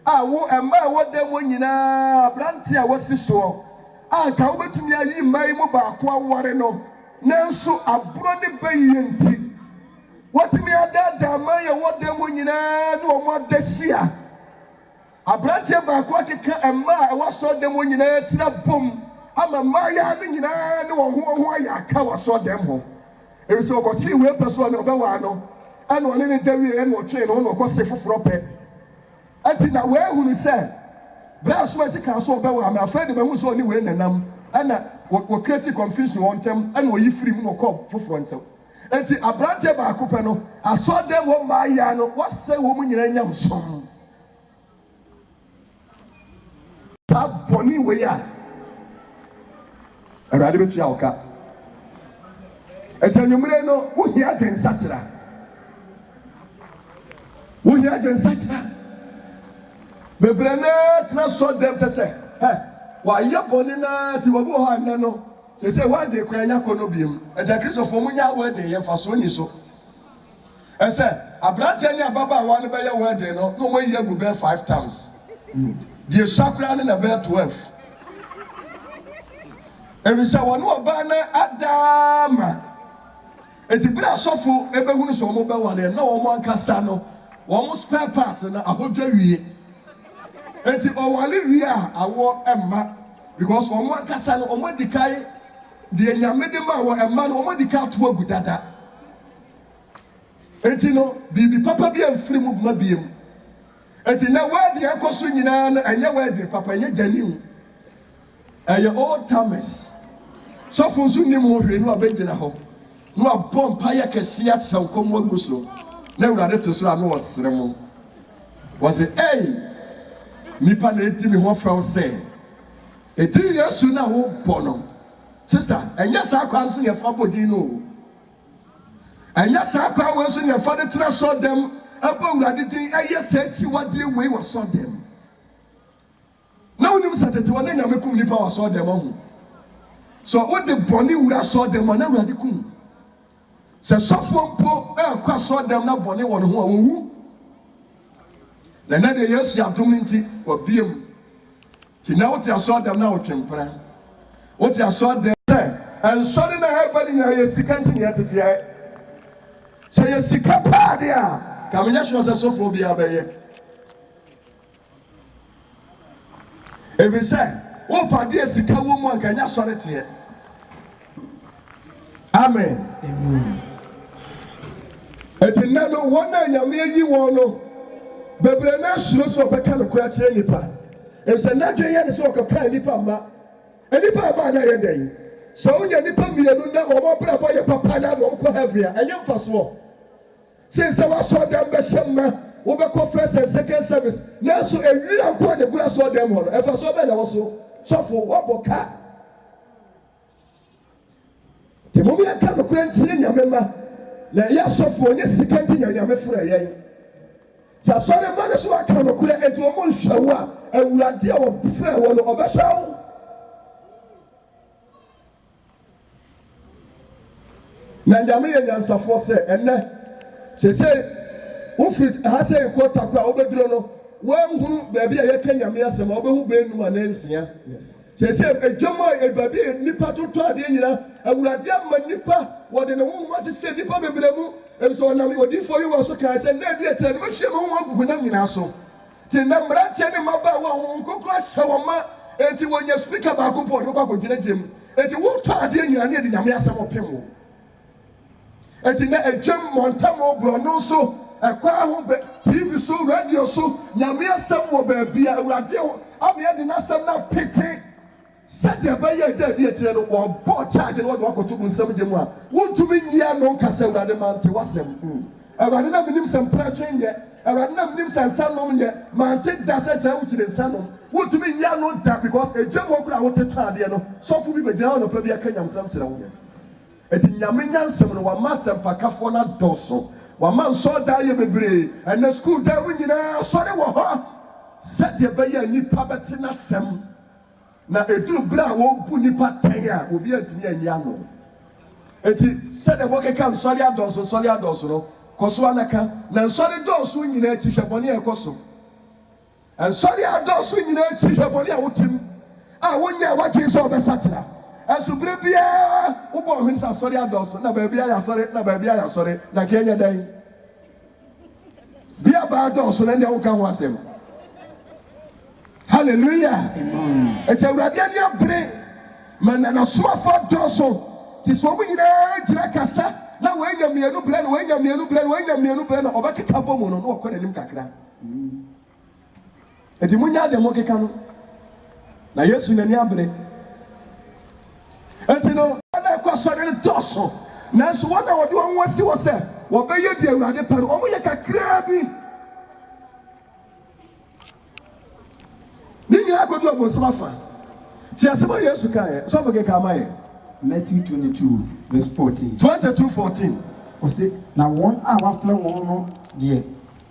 a wo emma wo dem nyina branti a wose so a ka wo betumi ayi mai mu ba ko awore no nanso aburo ne bayi enti wotimi adada mai wo dem nyina no mo adahia Abrante ba ko akeka emma e waso dem nyina tira bom ama maya ne nyina ne wo ho aya ka waso dem ho e so ko ti we person ne obewa no ana one ne dawie e no twe no no ko se foforo pe ati na we hunu se bra so ati ka so obewa ma afraid be hu so ni we nanam ana wo create confusion on tem ana wo yi free mu no ko foforo nsem enti abrante ba akopɛ no aso dem wo ma ya no wose wo mu nyina nyam som ta boni we ya awurade betua wo ka ekyanyumre no wo hia den sakyera bebrene tra so dem tese wa ye boni na ti wo bo ha na no se wa de kura nya kono biem eja Christopher mu nya wa de ye fa so ni so ese abrante ni ababa wa no be ye wa de no mo ye gu be 5 times die sakura ne na be 12 ebi se wonu oba na adama eti bra sofo ebe hunu so mo be wa de na wo mo ankasa no wo mo spare parts na ahodwa wie eti o wale wie a awo emma because wo mo ankasa no o mo dikai de nyame de ma wo emma no o mo dikai to agu dada eti no bibi papa bi amfiri mu ma biem eti na wadi ekoso nyina na anya wadi papa nya janiu eye old Thomas so fun su ni mo hwe no abegina ho no abom pa ya kesia sankom wagu so na urade to so anu wasere mo was say nipa na eti mi ho from say eti yesu na wo bono sister enya sa kwa so ye fa bodi no enya sa kwa wo so ye fa de tra so dem aba urade din aye sa ti wade we wo so dem na unim satete wona nyame kum nipa wo so dem ho so what the boni ura so dem na urade kum se sofo mpo kwa so dem na boni wo no ho awu na de yesu adom nti obiem ti na wote aso dem na wotwempra wote aso dem se en so na everybody na yesika nti ne atete se yesika pa de a kamenya hwe se sofo bi abaye ebi se wo pa de yesika wo mu ankanya sore te amen eti na no wona nyame yi won no bebre na suro so beka no kura kire nipa ese na dwe ye ne so okaka nipa ma nipa ba na ye den so unya nipa mienu na omo bra boy papa na mo ko heavy enye mfaso se wa so dem be shemma wo be ko first and second service na so ewira ko de kura so dem ho e fa so be na wo so fo wo boka ti mo bi aka no kura nchire nyame ma na ya so fo ne second nyame fura yen sa sore ma so aka no kura enti o mo nhwawo a awurade a wo fura wo no obehwawo na nyame ye nyansafo se enne se ufrit ha se ko takwa obeduro no wanhuru baabi a yeka nyame asem obehu beenum anansia se ejamo ebabi nipa toto ade nyina awurade amma nipa wode ne wo ma se nipa bebremu so na me odifo yi wo so kan se na di etere me hye mo wankuku na nyina so ti na mrante ne maba wa ho nkokura sawoma enti wonya speaker ba ko pod ko gina gem enti wo to ade nyina na di nyame asem opemo enti na ejam montamo bro no so ekwa ho be TV so radio so nyame asem wo ba bia awurade ame de na asem na pete said the bayer dead etere no wo bo charge no wo akoto bu nsem gem a wontumi nyia no nkasa awurade mante wasem awurade na minim sem pratwen ye awurade na minim sem sanom ye mante dasa sa wuchire sanom wontumi nyia no da because ejam wo kura wo tetade no sofu bi begina no pa bi akanyam sam kire wo eti nyame nyansem no wa masem pakafo na doso wa man so da ye bebre and school da winyina so de wo ho said the bayer nipa betina sem na eduru bra wo bu nipa ten a obi antimi anya no eti said the work can sorry adoso no koso anaka na sorry doso nyina ti hwebone e koso and sorry adoso nyina ti hwebone a wotim a wonya wache so obesatira asubire bia ubo hwin sa sorry adoso na ba bia ya sorry na kenya dan bia ba adoso na ndia wo kan ho asem hallelujah eti awurade ani abre man na so afa adoso ti so mu nyina gira kasa na wenya mienu bre na obakeka bomu no no okọ nanim kakra eti munya de mo keka no na Yesu nani abre eti no na kwa so de doso nanso wɔn a wɔde wɔn asi wɔ sɛ wɔbɛyɛ di awurade pɛ no wɔn yɛ kakraa bi ne nyinaa akɔdu abonsam afa ti asɛm a Yesu kaeɛ sɔfo keka ama yɛ Matthew 22 verse 14. 22:14. Ɔsi na wɔn a wafrɛ wɔn no deɛ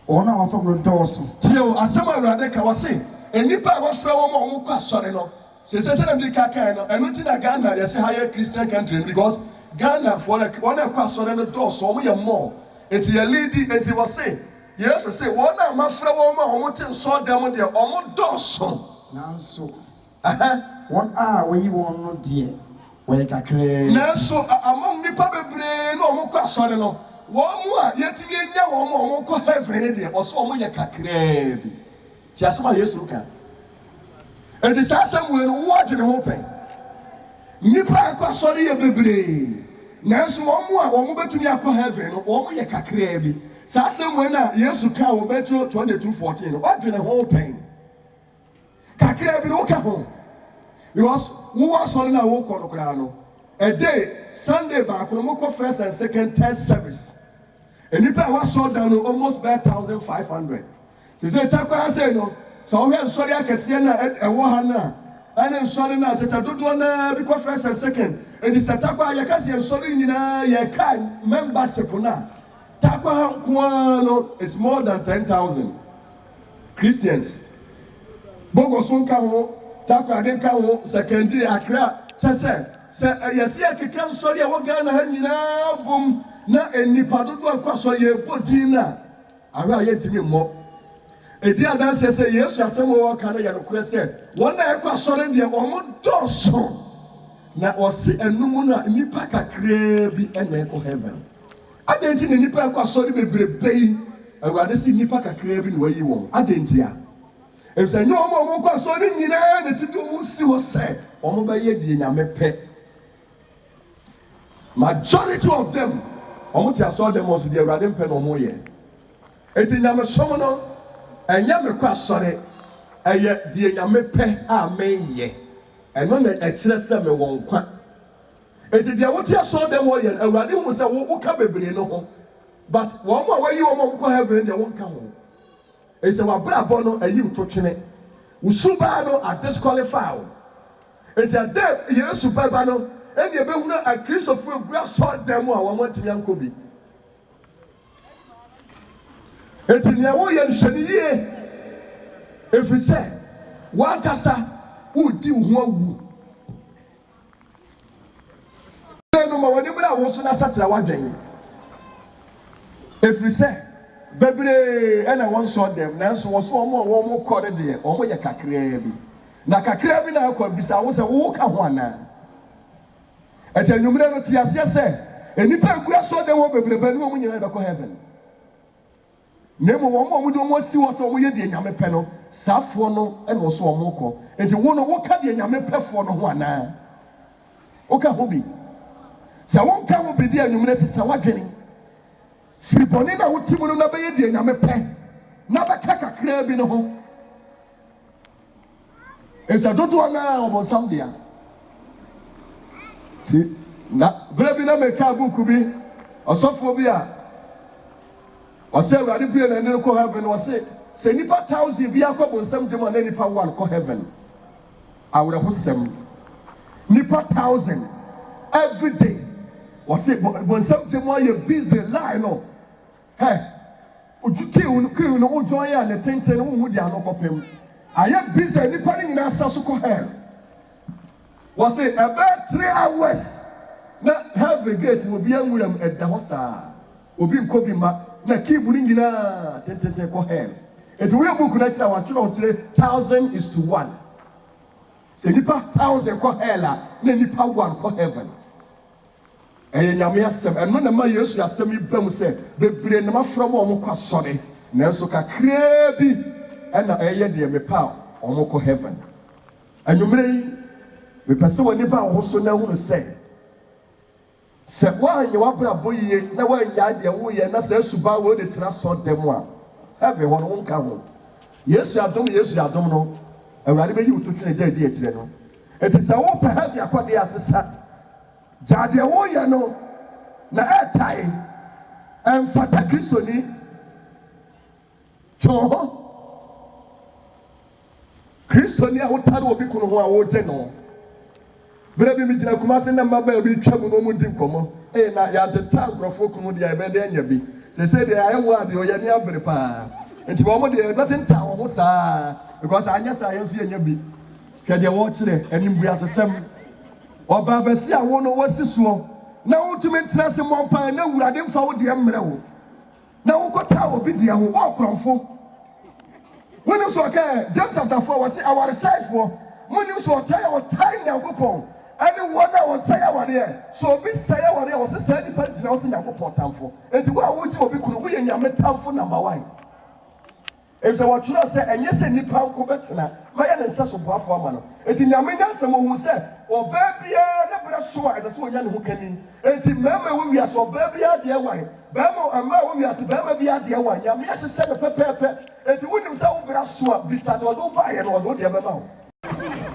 wɔn a wafrɛ wɔn no dɔɔso. Tie o asɛm a awurade ka wɔ se nnipa a wɔfrɛ wɔn a wɔn kɔ asɔre no sɛ na bi ka kae no ɛno ti na Ghana yɛsɛ ha yɛ Christian country because Ghana for wɔn a kɔ asɔre no dɔɔso wɔn yɛ mɔɔ eti yɛ leadi eti wɔ se Yesu se wɔn a mafrɛ wɔn a wɔn te nsɔɔ dɛm deɛ wɔn dɔɔso. Nanso wɔn a wɔyi wɔn no deɛ wɔyɛ kakraa. Nanso among nipa bebree na wɔn kɔ asɔre no wɔn mu a yɛtumi enya wɔn a wɔn kɔ heaven deɛ ɔsɛ wɔn yɛ kakraa bi ti asɛm a Yesu ka eti saa asɛm wɔ no wɔɔgye ne ho pɛn nipa akɔ asɔre yɛ bebree nanso wɔn mu a wɔn bɛtumi akɔ heaven no wɔn yɛ kakraa bi saa asɛm wɔ na Yesu ka wɔ Matthew 22:14 no wɔɔgye ne ho pɛn kakraa bi no wɔka ho because who was on our walk on Krano a day Sunday back when we go first and second test service and if I was shot down almost by 1,500 she said Takwa say no so we are sorry I can see na a wahana and then sorry na tata do na because first and second and this Takwa ya kasi and sorry na ya kan membership na Takwa kwano is more than 10,000 Christians Bogo Sunka ho Takwa den ka ho secondary Accra sɛ yɛsi akeka nsɔre a wɔ Ghana ha nyinaa bom na enipa dodo akɔ so yɛ bodin na awe a yɛntimi mmɔ edi adanse sɛ Yesu asɛm wɔ ka no yɛ nokorɛ sɛ wɔn a ɛkɔ asɔre deɛ wɔn dɔɔso na ɔsi enum no a nipa kakraa bi ɛna ɛkɔ heaven adanti na nipa ɛkɔ asɔre bebrebe yi awurade si nipa kakraa bi na wɔyi wɔn adanti a efisɛ nyɛ wɔn a wɔn kɔ asɔre nyinaa na tutu wɔn si wɔ sɛ wɔn bɛyɛ deɛ nyame pɛ majority of them wɔn ti asɔre dem wɔn so deɛ awurade mpɛ na wɔn yɛ eti nyame som no ɛnyɛ me kɔ asɔre ɛyɛ deɛ nyame pɛ a meyɛ ɛno na ɛkyerɛ sɛ me wɔn kwa eti deɛ wɔte asɔre dem wɔn yɛ awurade hu sɛ wɔka bebree no ho but wɔn a wɔyi wɔn a wɔkɔ heaven deɛ wɔn ka ho ɛsɛ wabrabɔ no ayi to twene usubaa no adisqualify wo eti ade Yesu bɛba no ɛni ebehunu akristofo egu asɔre dem a wɔn atumi ankɔ bi eti nea wɔyɛ nhwɛni yie efiri sɛ wɔakasa wodi wo ho awu ɛnu ma wɔde bere a wɔso na sakyera wadwen efiri sɛ bebree ɛna wɔn sɔ dɛm nanso wɔso wɔn a wɔn kɔ de deɛ wɔn yɛ kakraa bi na kakraa bi na akɔ bisa wɔn sɛ wɔn ka ho ana ɛkyɛ nnwomire no te aseɛ sɛ enipa egu asɔ dɛm wɔ bebree bɛni wɔn nyinaa bɛkɔ heaven na emu wɔn a wɔde wɔn asi wɔ sɛ wɔn yɛ deɛ nyame pɛ no saafoɔ no ɛna wɔso wɔn kɔ eti wɔn no wɔka deɛ nyame pɛfoɔ no ho ana wɔka ho bi sɛ wɔn ka ho bi deɛ nnwomire sisa wadwene. Firibɔni na wuti mu no na bɛyɛ deɛ nyame pɛ na bɛka kakraa bi no ho ɛsɛ dodoɔ naa ɔbɔnsam dea ti na berɛ bi na mɛka buku bi ɔsɔfoɔ bi a ɔsɛ awurade bie na ɛne kɔ heaven ɔsɛ sɛ nipa 1,000 bi akɔ bɔnsam gyem a na nipa 1 kɔ heaven awerɛhosɛm nipa 1,000 every day ɔsɛ bɔnsam gyem ayɛ busy line no hey, kiw no wo join ya ne tenten wo hu dia no kopem aye busy nipa ni nyina asa so ko hell was it about 3 hours na have a gate will be anwuram edda ho saa obi nko bi ma na kiw ni nyina tenten ko hell it we book na tira wa tira 1,000:1 se nipa 1,000 ko hell a na nipa 1 ko heaven ɛyɛ nyame asɛm ɛno na ma Yesu asɛm yi bɛm sɛ bebree na mafrɛ mo ɔmo kɔ asɔre nanso kakraa bi ɛna ɛyɛ deɛ mepa a ɔmo kɔ heaven anwummerɛ yi mepɛ sɛ wɔ nipa a wo so na hunu sɛ woanyɛ w'abrabɔ yie na woanya adeɛ woyɛ na sɛ asuba wode tena sɔ dɛm a heaven hɔ no wo nka ho Yesu adom no awurade bɛyi wo to twene gya adi akyirɛ no ɛti sɛ wopɛ heaven akɔdeɛ asesa gyadeɛ woyɛ no na ɛtae ɛmfata kristoni twɛn hɔ kristoni a wotare obi kunu ho a wogye no bere bi mi gyina Kumasi na mmaba bi twa mu no mu di nkɔmɔ na yɛadeta nkurɔfoɔ kunu deɛ ɛbɛde anya bi sɛ deɛ ayɛwɔ adeɛ ɔyɛ ne abere paa nti wɔn deɛ ɛbɛtenta wɔn ho saa because anyɛ saa yɛn nso yɛnya bi hwɛ deɛ wɔrekyerɛ animbuasesɛm ɔbaa bɛsi a wɔn no wɔsi soɔ na wotumi ntena se mmɔ mpaa na Awurade mfa wo deɛ mmerɛ wo na wokɔtaa obi deɛ ho ɔkorɔmfo wɔn nso ɔka James chapter 4 wɔsi awaresɛefoɔ mo nim so ɔtae Nyankopɔn ɛne wɔn a wɔsɛe awareɛ so obi sɛe awareɛ wɔsi sɛe nipa gyina wɔsi Nyankopɔn tamfo eti wo a wogye obi kunu woyɛ Nyame tamfo number 1 efisɛ wɔtwerɛ sɛ ɛnyɛ sɛ nipa nko bɛtena mayɛ ne nsa so boafo ama no eti Nyame nyansɛm ohun sɛ ɔbaa biara ne berɛ so a ɛsɛ sɛ ɔnya ne ho kani eti mmarima ɛwɔ wiase ɔbaa biara deɛ wan bɛrima mmaa ɛwɔ wiase bɛrima biara deɛ wan Nyame ahyehyɛ no pɛpɛɛpɛ eti wonim sɛ wo berɛ so a bisa deɛ ɔde wo baayɛ no ɔde wo deɛ bɛma wo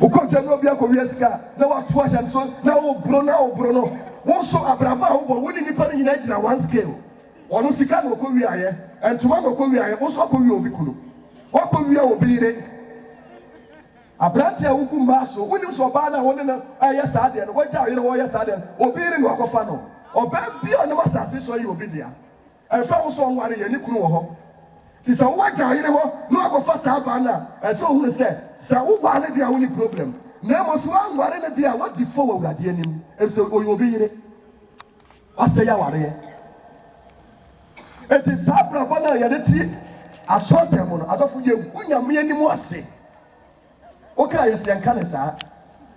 wokɔgya no obi akɔwia sika na wato ahyɛ no so na woboro no wo so abraba a wobɔ wo ne nipa no nyinaa gyina one scale ɔno sika na ɔkɔwie ayɛ ntoma na ɔkɔwie ayɛ wo so akɔwie obi kunu wakɔwie obi yere aberante a woku mmaa so wonim sɛ ɔbaa no a wone no ɛyɛ saa deɛ no wagya ɔyere wɔyɛ saa deɛ no obi yere na wakɔfa no ɔbaa bi a ɔnam asase so yɛ obi dea ɛmfa wo so ɔnware yɛ ne kunu wɔ hɔ nti sɛ wowagya ɔyere hɔ na wakɔfa saa baa no a ɛsɛ ohunu sɛ wowaa ne deɛ a wo ne problem na mmom so woanware ne deɛ a wadi fo wɔ Awurade anim ɛsɛ ɔyɛ obi yere wasɛ yɛ awareɛ eti saa brabɔ na yɛde ti asɔɔtɛm no adɔfo yɛ gu Nyame anim ase wokaa yɛsɛ yɛnka ne saa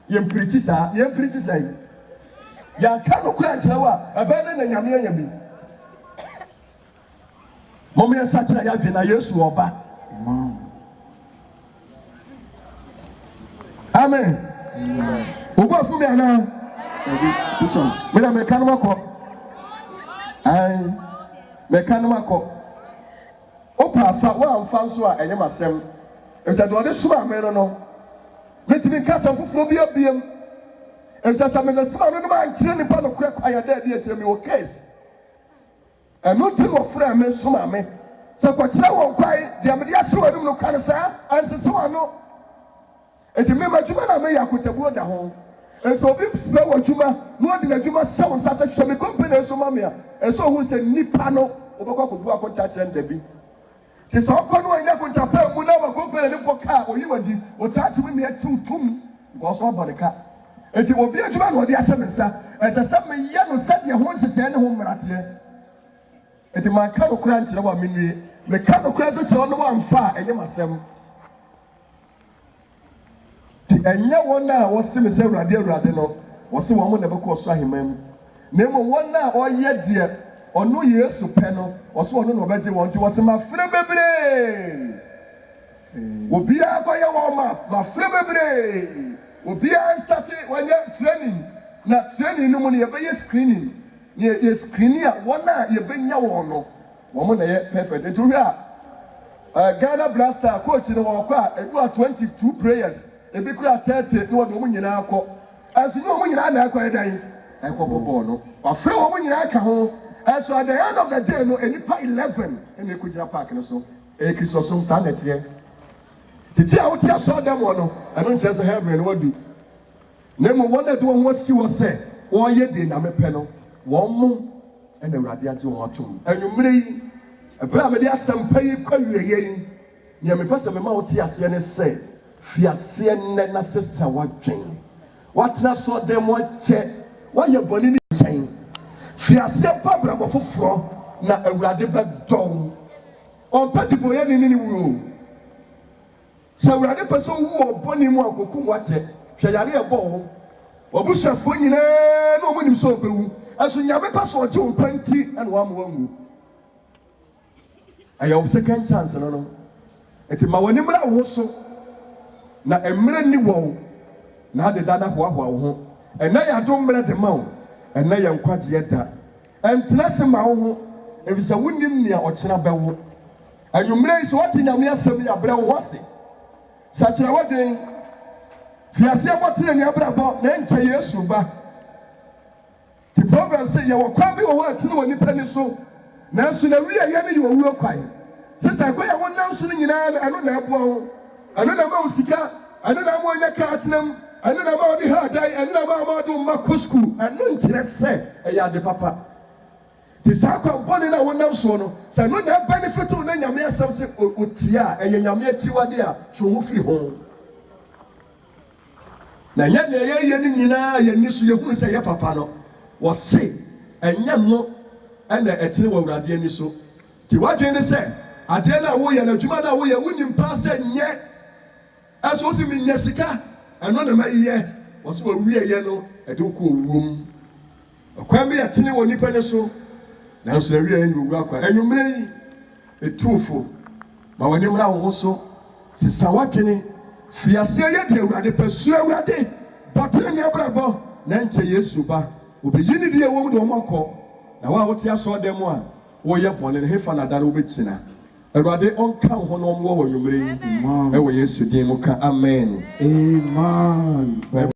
yɛmpirikyi saa yɛmpirikyi saa yi yɛnka no kora nkyerɛ wo a ɛbɛyɛ ne na Nyame anya bi mɔmo yɛnsa kyerɛ yɛadwe na Yesu ɔba amen obu afumi anaa mena meka no makɔ meka no makɔ wopa afa woamfa nso a ɛnyɛ masɛm ɛsɛ deɛ ɔde soma me no metumi nka sɛm foforɔ bi abiem ɛsɛ sɛ mesɛsema no no mankyerɛ nnipa nokorɛ ayɛda adi akyerɛ me wɔ case ɛno nti na ɔfrɛ me soma me sɛ kɔkyerɛ wɔn kwae deɛ mede ahyerɛ w'anim no ka no saa ansese w'ano enti mema adwuma na meyɛ akotabuo da ho ɛsɛ obi frɛ wɔ adwuma na ɔde n'adwuma hyɛ wo nsa sɛ hwɛ me kɔmpani ɛso ma me a ɛsɛ ɔhu sɛ nnipa no wobɛkɔ akɔbu akɔnta kyerɛ no dabi nti sɛ ɔkɔ no ɔnyɛ akontapa mu na wakɔmpani ne bɔ kaa ɔyi wadi ɔtaa tumi ne ɛtew tom nkɔɔso ɔbɔ ne ka enti obi adwuma na ɔde ahyɛ me nsa ɛsɛ sɛ meyɛ no sɛdeɛ ho nhyehyɛe ne ho mmarateɛ enti manka no kora nkyerɛ wɔ a mennue meka no kora nso kyerɛ no wɔamfa a ɛnyɛ m'asɛm nti ɛnyɛ wɔn a wɔse me sɛ Awurade no wɔse wɔn mo na ɛbɛkɔ ɔsoro ahemman mu na mmom wɔn a ɔyɛ deɛ ɔno Yesu pɛ no ɔso ɔno na ɔbɛgye wɔn nti wɔse mafrɛ bebree obiara kɔyɛ wɔn mafrɛ bebree obiara nstate wɔnyɛ training na training no mu no yɛbɛyɛ screening yɛ screening a wɔn a yɛbɛnya wɔn no wɔn mo na yɛ perfect nti wohwɛ a Ghana Blaster coach no wɔkɔ a edu a 22 prayers ebi kura 30 na wɔde wɔn nyinaa akɔ ɛso ne wɔn nyinaa na akɔ ɛdan ɛkɔ bɔbɔɔ no wafrɛ wɔn nyinaa ka ho ɛso at the end of the day no enipa 11 ɛna ekogyina park no so ɛyɛ kristosom saa na ɛteɛ tete a wote asɔ dɛm wɔ no ɛno nkyɛn sɛ heaven no wadu na mmom wɔn a de wɔn ho asi wɔ sɛ wɔyɛ de Nyame pɛ no wɔn mo ɛna Awurade agye wɔn atom anwummere yi ɛbɛrɛ a mede asɛmpa yi kɔ awieɛ yi nea mepɛ sɛ mema wote aseɛ ne sɛ fiaseɛ nnɛ na sɛ sɛ wɔadwen watena so dɛm wɔkyɛ wɔyɛ bɔne ne nkyɛn fiaseɛ pa brabɔ foforɔ na Awurade bɛdɔw ɔmpɛ dibɔyɛ ne ne wuo sɛ Awurade pɛ sɛ owu wɔ bɔne mu akokum wakyɛ hwɛ yare ɛbɔ wo wɔbusuafoɔ nyinaa na ɔmo nim sɛ ɔbɛwu ɛso Nyame pɛ sɛ ɔgye wo nkwa nti ɛna wɔama wanwu ɛyɛ wo second chance no eti ma w'ani mmra wo so na mmerɛ ni wɔ na adeda na hoahoa wo ho ɛnɛ yɛ adom mmerɛ de ma wo ɛnɛ yɛ nkwagyeɛ da ɛntena se ma wo ho efisɛ wonim nea ɔkyena bɛwo anwummerɛ yi sɛ wɔte Nyame asɛm yi abrɛ wo ho ase sakyerɛ wɔden fiaseɛ bɔtene ne abrabɔ na nkyɛ Yesu ba ti problem say you were quite over to no one penny so. Now, so the real yellow you will quiet. Since I quite one now sitting in I don't know. I don't know about Sika, I don't know about your cartinum, I don't know about the hard I don't know about Makusku, and none say, a yard the papa. The Saka Bonnie now one now so, so no that benefit to then your mere something Utia, and your mere Tiwadia to move you home. Now, yet the Yenina, Yenisu, you say, your papa was sick, and young and the Etiwa Radianiso. Tiwajan said, Adela, we and a Jumana, we are winning pass and yet. As was in Jessica, and none of my year was what we are yellow, a ducal room. A quamby at Tini or Nipeneso, now so the real end will work, and you may a truthful. But when you now also, since Sawakini, Fiasia, they were the pursuer, but in your brother, Nancy Yesuba, will be unity a woman or Moko. Now, what you saw them one, or your born in Hefana that will be sinner. Erade onka ho no mo wo yumre yi. Amen. Ewe Yesu din mu ka amen. Amen.